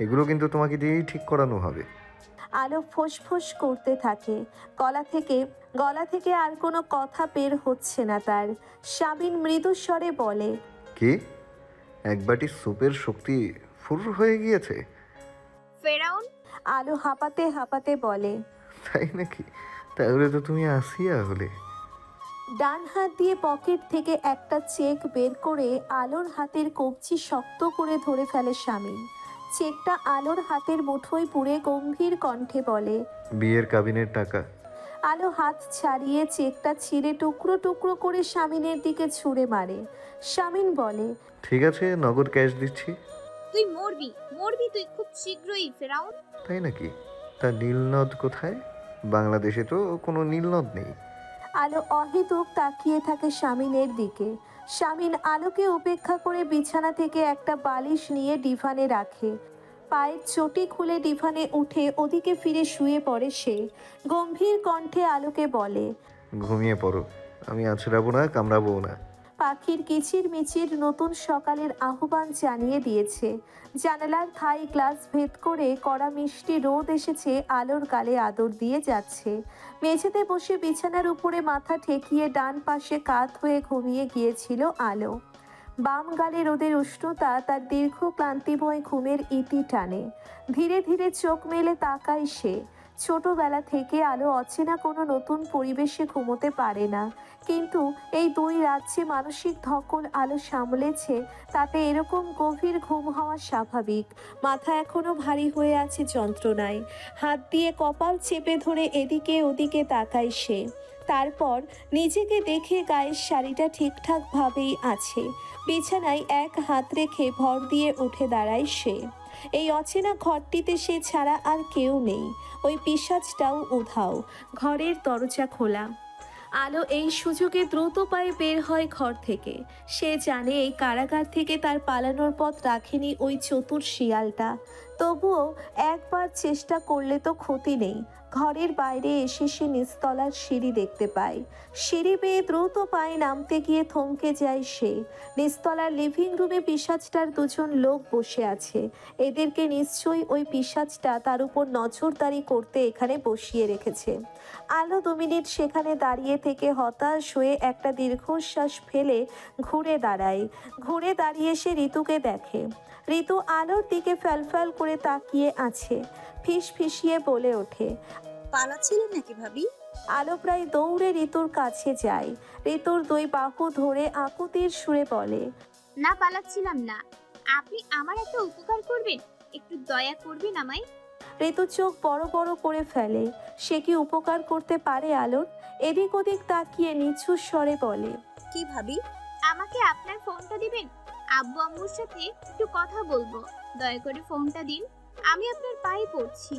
এগুলো কিন্তু তোমাকে দিয়েই ঠিক করানো হবে। আলো ফোঁস করতে থাকে। গলা থেকে আর কোনো কথা বের হচ্ছে না তার। শামীম মৃদু স্বরে বলে, কি? এক বাটি স্যুপের শক্তি ফুর হয়ে গিয়েছে? ফেরাউন। আলো হাঁপাতে হাঁপাতে বলে। তাই নাকি? তাহলে তো তুমি আসিয়া হলে। ডান হাত দিয়ে পকেট থেকে একটা চেক বের করে আলোর হাতের কবজি শক্ত করে ধরে ফেলে শামীম। চেকটা আলোর হাতের মুঠোয় পুরে গম্ভীর কণ্ঠে বলে, বিয়ের কাবিনের টাকা। আলো হাত ছাড়িয়ে চেকটা ছিঁড়ে টুকরো টুকরো করে শামিনের দিকে ছুঁড়ে মারে। শামিন বলে, ঠিক আছে, নগদ ক্যাশ দিচ্ছি। তুই মরবি মরবি তুই খুব শীঘ্রই ফেরাউন। তাই নাকি? তা নীলনদ কোথায়? বাংলাদেশে তো কোনো নীলনদ নেই। আলো অহেতুক তাকিয়ে থাকে শামিনের দিকে। শামিন আলোকে উপেক্ষা করে বিছানা থেকে একটা বালিশ নিয়ে ডিভানে রাখে। পায়ের চটি খুলে ডিভানে উঠে ওদিকে ফিরে শুয়ে পড়ে সে। গম্ভীর কণ্ঠে আলোকে বলে, ঘুমিয়ে পড়ো, আমি আছড়াবো না, কামড়াবো না। পাখির কিচির মিচির নতুন সকালের আহ্বান জানিয়ে দিয়েছে। জানালার থাই গ্লাস ভেদ করে কড়া মিষ্টি রোদ এসেছে, আলোর গালে আদর দিয়ে যাচ্ছে। মেঝেতে বসে বিছানার উপরে মাথা ঠেকিয়ে ডান পাশে কাত হয়ে ঘুমিয়ে গিয়েছিল আলো। বাম গালে রোদের উষ্ণতা তার দীর্ঘ ক্লান্তিময় ঘুমের ইতি টানে। ধীরে ধীরে চোখ মেলে তাকায় সে। ছোটবেলা থেকে আলো অচেনা কোনো নতুন পরিবেশে ঘুমোতে পারে না, কিন্তু এই 2 রাজ্যে মানসিক ধকল আলো সামলেছে, তাতে এরকম গভীর ঘুম হওয়া স্বাভাবিক। মাথা এখনো ভারী হয়ে আছে যন্ত্রণায়। হাত দিয়ে কপাল চেপে ধরে এদিকে ওদিকে তাকায় সে। তারপর নিজেকে দেখে গায়ের শাড়িটা ঠিকঠাকভাবেই আছে। বিছানায় এক হাত রেখে ভর দিয়ে উঠে দাঁড়ায় সে। এই অচেনা ঘরটিতে সে ছাড়া আর কেউ নেই। ওই পিশাচটাও উধাও। ঘরের দরজা খোলা। আলো এই সুযোগে দ্রুত পায়ে বের হয় ঘর থেকে। সে জানে এই কারাগার থেকে তার পালানোর পথ রাখেনি ওই চতুর শিয়ালটা। তবুও একবার চেষ্টা করলে তো ক্ষতি নেই। ঘরের বাইরে এসে সে নিচতলার সিঁড়ি দেখতে পায়। সিঁড়ি বেয়ে দ্রুত পায়ে নামতে গিয়ে থমকে যায় সে। নিচতলার লিভিং রুমে পিশাচটার 2জন লোক বসে আছে। এদেরকে নিশ্চয়ই ওই পিশাচটা তার উপর নজরদারি করতে এখানে বসিয়ে রেখেছে। আলো 2 মিনিট সেখানে দাঁড়িয়ে থেকে হতাশ হয়ে একটা দীর্ঘশ্বাস ফেলে ঘুরে দাঁড়ায়। ঘুরে দাঁড়িয়ে সে ঋতুকে দেখে। ঋতু আলোর দিকে ফ্যালফ্যাল করে তাকিয়ে আছে। ফিস ফিসিয়ে বলে ওঠে, পালাচ্ছিলেন নাকি ভাবি? আলো প্রায় দৌড়ে ঋতুর কাছে যায়। ঋতুর 2 বাহু ধরে আকুতির সুরে বলে, না পালাচ্ছিলাম না। আপনি আমার একটা উপকার করবেন, একটু দয়া করবেন আমায়। ঋতু চোখ বড় বড় করে ফেলে। সে কি উপকার করতে পারে আলোর? এদিক ওদিক তাকিয়ে নিচু স্বরে বলে, কি ভাবি? আমাকে আপনার ফোনটা দিবেন? আব্বু আম্মুর সাথে একটু কথা বলবো, দয়া করে ফোনটা দিন, আমি আপনার পায়ে পড়ছি।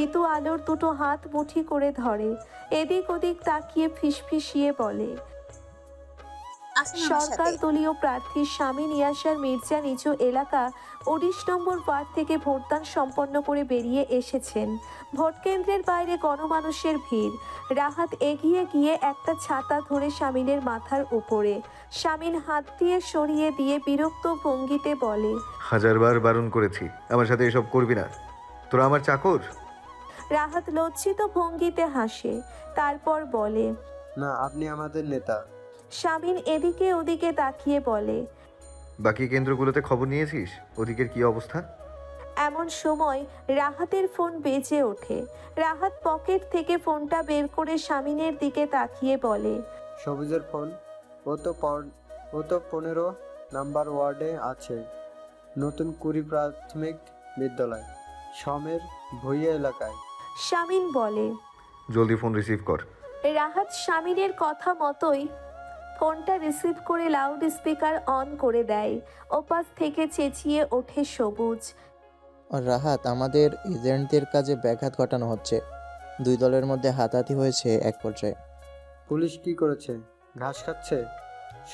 ঋতু আলোর 2টো হাত মুঠি করে ধরে। এদিক ওদিক তাকিয়ে ফিসফিসিয়ে বলে, সরকার দলীয় প্রার্থী শামীম ইয়াসার মির্জা নিজ এলাকা 19 নম্বর ওয়ার্ড থেকে ভোটদান সম্পন্ন করে বেরিয়ে এসেছেন। ভোট কেন্দ্রের বাইরে গণমানুষের ভিড়। রাহাত এগিয়ে গিয়ে একটা ছাতা ধরে শামীমের মাথার উপরে। শামীম হাত দিয়ে সরিয়ে দিয়ে বিরক্ত ভঙ্গিতে বলে, 1000বার বারণ করেছি, আমার সাথে এসব করবি না, তোরা আমার চাকর। রাহাত লজ্জিত ভঙ্গিতে হাসে, তারপর বলে, না, আপনি আমাদের নেতা। শামীম এদিকে ওদিকে তাকিয়ে বলে, বাকি কেন্দ্রগুলোতে খবর নিয়েছিস ওদিকের কি অবস্থা? এমন সময় রাহাতের ফোন বেজে ওঠে। রাহাত পকেট থেকে ফোনটা বের করে শামীমের দিকে তাকিয়ে বলে, সবুজের ফোন। ও তো 15 নাম্বার ওয়ার্ডে আছে, নতুন 20 প্রাথমিক বিদ্যালয়, সমের ভুইয়া এলাকায়। শামীম বলে, জলদি ফোন রিসিভ কর। রাহাত শামীমের কথা মতোই ফোনটা রিসিভ করে লাউড স্পিকার অন করে দেয়। ওপাশ থেকে চেঁচিয়ে ওঠে সবুজ, রাহাত, আমাদের এজেন্টদের কাজে ব্যাঘাত ঘটানো হচ্ছে। 2 দলের মধ্যে হাতাহাতি হয়েছে এক পর্যায়ে। পুলিশ কি করেছে? ঘাস খাচ্ছে?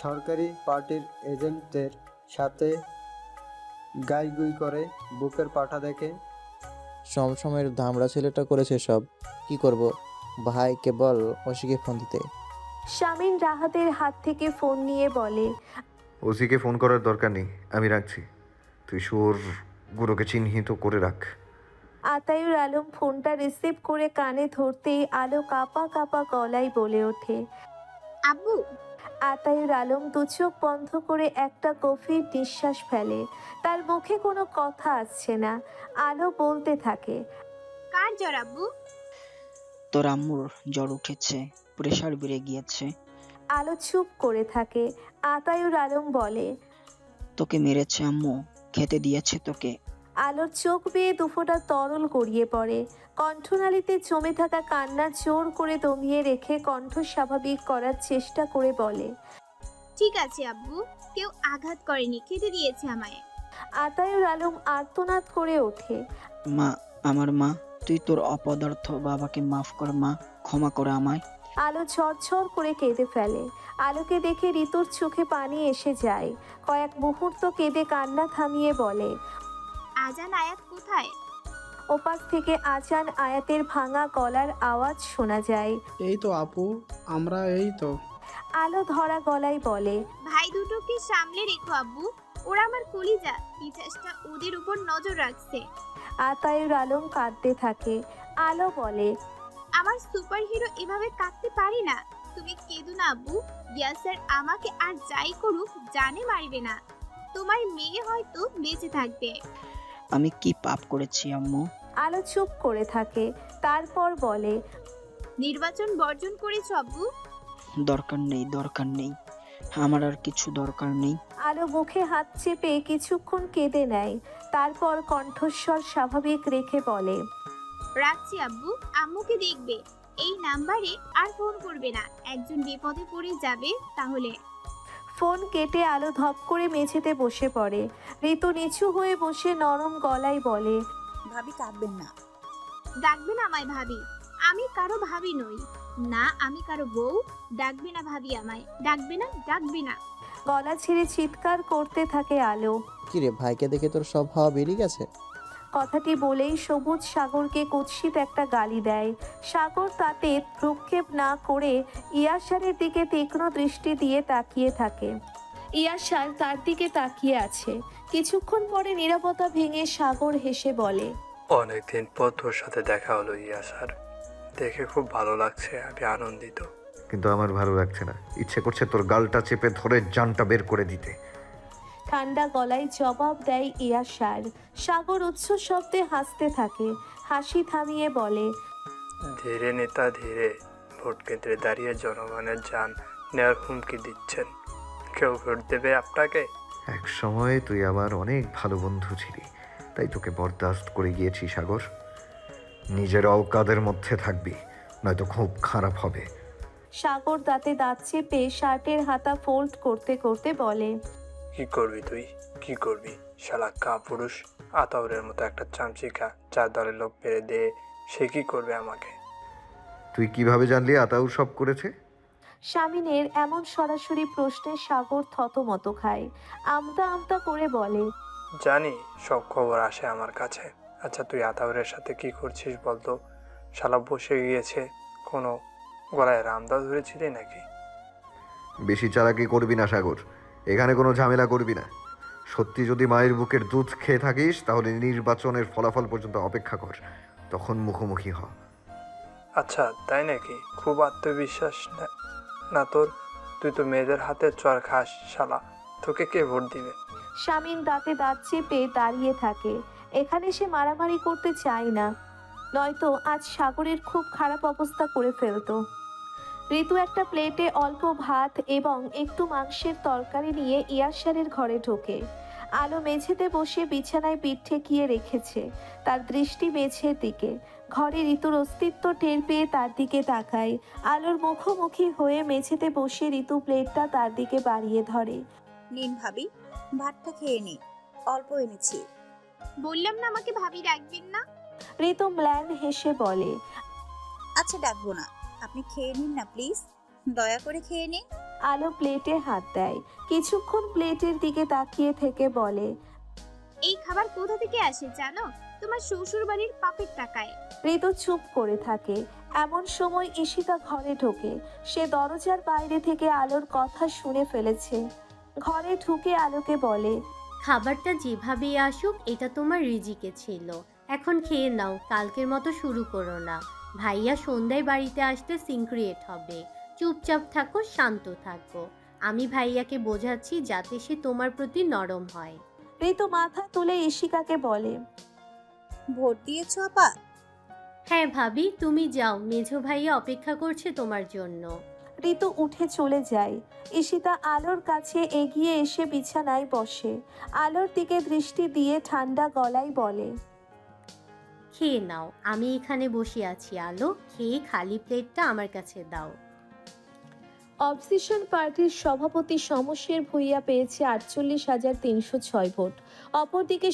সরকারি পার্টির এজেন্টদের সাথে গাইগুই করে বুকের পাঠা দেখে। সমসমের ধামড়া ছেলেটা করেছে সব। কি করব ভাই, কেবল ওসিকে ফোন দিতে। শামীম রাহাতের হাত থেকে ফোন নিয়ে বলে, ওসিকে ফোন করার দরকার নেই, আমি রাখছি, তুই গুলোকে চিহ্নিত করে রাখ। আতায়ুর আলম ফোনটা রিসিভ করে কানে ধরতেই আলো কাঁপা কাঁপা গলায় বলে ওঠে, আব্বু। আতায়ুর আলম দু চোখ বন্ধ করে একটা গভীর নিঃশ্বাস ফেলে। তার মুখে কোনো কথা আসছে না। আলো বলতে থাকে, কার জ্বর আব্বু? তোর আম্মুর জ্বর উঠেছে, প্রেশার বেড়ে গিয়েছে। আলো চুপ করে থাকে। আতায়ুর আলম বলে, তোকে মেরেছে আম্মু, খেতে দিয়েছে তোকে। আলোর চোখ বেয়ে দুফোঁটা তরল গড়িয়ে পড়ে। কণ্ঠনালীতে জমে থাকা কান্না জোর করে দমিয়ে রেখে কণ্ঠ স্বাভাবিক করার চেষ্টা করে বলে, ঠিক আছে আব্বু, কেউ আঘাত করেনি, খেতে দিয়েছে আমায়। আতায়ুর আলম আর্তনাদ করে ওঠে। মা, আমার মা, তুই তোর অপদার্থ বাবাকে মাফ কর মা, ক্ষমা কর আমায়। আলো ঝরঝর করে কেঁদে ফেলে। আলোকে দেখে ঋতুর চোখে পানি এসে যায়। কয়েক মুহূর্ত কেঁদে কান্না থামিয়ে বলে, আজান আয়াত কোথায়? ওপাশ থেকে আজান আয়াতের ভাঙা গলার আওয়াজ শোনা যায়। এই তো আপু, আমরা এই তো। আলো ধরা গলায় বলে, ভাই দুটোকে সামলে রেখো আব্বু, ওরা আমার কলিজা, পিঠাসটা ওদের উপর নজর রাখছে। আতায়ুর আলম কাঁদতে থাকে। আলো বলে, আমার সুপার হিরো এভাবে কাঁদতে পারি না। তুমি কেঁদো না আব্বু, ইয়াসার আমাকে আর যাই করুক জানে মারবে না। তোমার মেয়ে হয়তো বেঁচে থাকবে। আমি কি পাপ করেছি আম্মু? আলো চুপ করে থাকে। তারপর বলে, নির্বাচন বর্জন করেছ আব্বু? দরকার নেই, দরকার নেই, আমার আর কিছু দরকার নেই। আলো মুখে হাত চেপে কিছুক্ষণ কেঁদে নেয়। তারপর কণ্ঠস্বর স্বাভাবিক রেখে বলে, রাখছি আব্বু, আম্মুকে দেখবে। এই নাম্বারে আর ফোন করবে না, একজন বিপদে পড়ে যাবে তাহলে। ফোন কেটে আলো ধপ করে মেঝেতে বসে পড়ে। ঋতু নিচু হয়ে বসে নরম গলায় বলে, ভাবি কাঁদবেন না। ডাকবেন আমায় ভাবি? আমি কারো ভাবি নই না, আমি কারো বউ। ডাকবে না ভাবি আমায়, ডাকবে না, ডাকবে না। গলা ছেড়ে চিৎকার করতে থাকে আলো। কিরে, ভাইকে দেখে তোর সব হাওয়া বেরিয়ে গেছে? কথাটি বলেই সবুজ সাগরকে কুৎসিত একটা গালি দেয়। সাগর তাতে ভ্রুক্ষেপ না করে ইয়াসারের দিকে তীক্ষ্ণ দৃষ্টি দিয়ে তাকিয়ে থাকে। ইয়াসার তার দিকে তাকিয়ে আছে। কিছুক্ষণ পরে নীরবতা ভেঙে সাগর হেসে বলে, অনেকদিন পর তোর সাথে দেখা হলো ইয়াসার, দেখে খুব ভালো লাগছে, আমি আনন্দিত। কিন্তু আমার ভালো লাগছে না, ইচ্ছে করছে তোর গালটা চেপে ধরে জানটা বের করে দিতে। ঠান্ডা গলায় জবাব দেয় ইয়াসার। সাগর উচ্চ শব্দে হাসতে থাকে। হাসি থামিয়ে বলে, ধীরে নেতা ধীরে, ভোট কেন্দ্রে দাঁড়িয়ে জনগণের জান নেওয়ার হুমকি দিচ্ছেন। কেউ ভোট দেবে আপনাকে? এক সময় তুই আমার অনেক ভালো বন্ধু ছিলি, তাই তোকে বরদাস্ত করে গিয়েছি সাগর। নিজের অওকাদের মধ্যে থাকবি, নয়তো খুব খারাপ হবে। সাগর দাঁতে দাঁত চেপে শার্টের হাতা ফোল্ড করতে করতে বলে, কি করবি তুই, কি করবি? শালা কাপুরুষ আতাউরের মতো একটা চামচিকা, যার দলের লোক পেরে দে, সে কি করবে আমাকে? তুই কিভাবে জানলি আতাউর সব করেছে? স্বামীনের এমন সরাসরি প্রশ্নে সাগর থতমত খায়। আমতা আমতা করে বলে, জানি, সব খবর আসে আমার কাছে। আচ্ছা তুই আতাউরের সাথে কি করছিস বলতো? শালা বসে গিয়েছে, কোনো গলায় রামদা ধরেছিলি নাকি? বেশি চালাকি করবি না সাগর, এখানে কোনো ঝামেলা করবি না। সত্যি যদি মায়ের বুকের দুধ খেয়ে থাকিস তাহলে নির্বাচনের ফলাফল পর্যন্ত অপেক্ষা কর, তখন মুখোমুখি হ। আচ্ছা তাই নাকি? খুব আত্মবিশ্বাস না তোর? তুই তো মেয়েদের হাতে চর খাস শালা, তোকে কে ভোট দিবে? স্বামীন দাঁতে দাঁত চেপে দাঁড়িয়ে থাকে। এখানে সে মারামারি করতে চায় না, নয়তো আজ সাগরের খুব খারাপ অবস্থা করে ফেলতো। ঋতু একটা প্লেটে অল্প ভাত এবং একটু মাংসের তরকারি নিয়ে ইয়াসারের ঘরে ঢোকে। আলো মেঝেতে বসে বিছানায় পিঠ ঠেকিয়ে রেখেছে। তার দৃষ্টি মেঝের দিকে। ঘরে ঋতুর অস্তিত্ব টের পেয়ে তার দিকে তাকায়। আলোর মুখোমুখি হয়ে মেঝেতে বসে ঋতু প্লেটটা তার দিকে বাড়িয়ে ধরে। নিন ভাবি, ভাতটা খেয়ে নি, অল্প এনেছি। বললাম না আমাকে ভাবি ডাকবেন না। ঋতু ম্লান হেসে বলে, আচ্ছা ডাকবো না, আপনি খেয়ে নিন না প্লিজ, দয়া করে খেয়ে নিন। আলো প্লেটে হাত দেয়। কিছুক্ষণ প্লেটের দিকে তাকিয়ে থেকে বলে, এই খাবার কোথা থেকে আসে জানো? তোমার শ্বশুর বাড়ির পাপের টাকায়। ঋতু চুপ করে থাকে। এমন সময় ঈশিতা ঘরে ঢোকে। সে দরজার বাইরে থেকে আলোর কথা শুনে ফেলেছে। ঘরে ঢুকে আলোকে বলে, খাবারটা যেভাবেই আসুক এটা তোমার রিজিকে ছিল, এখন খেয়ে নাও, কালকের মতো শুরু করো না। ভাইয়া সন্ধ্যায় বাড়িতে আসতে সিন ক্রিয়েট হবে, চুপচাপ থাকো, শান্ত থাকো। আমি ভাইয়াকে বোঝাচ্ছি যাতে সে তোমার প্রতি নরম হয়। ঋতু মাথা তুলে ঈশিকাকে বলে, ভোট দিয়েছো আপা? হ্যাঁ ভাবি, তুমি যাও, মেঝো ভাইয়া অপেক্ষা করছে তোমার জন্য। ঋতু উঠে চলে যায়। ঈশিতা আলোর কাছে এগিয়ে এসে বিছানায় বসে। আলোর দিকে দৃষ্টি দিয়ে ঠান্ডা গলায় বলে, খেয়ে নাও, আমি এখানে বসে আছি। আলো, খেয়ে খালি প্লেটটা আমার কাছে দাও। অবসেশন পার্টির সভাপতি শমশের ভূঁইয়া পেয়েছে 48,306 ভোট। অপরদিকে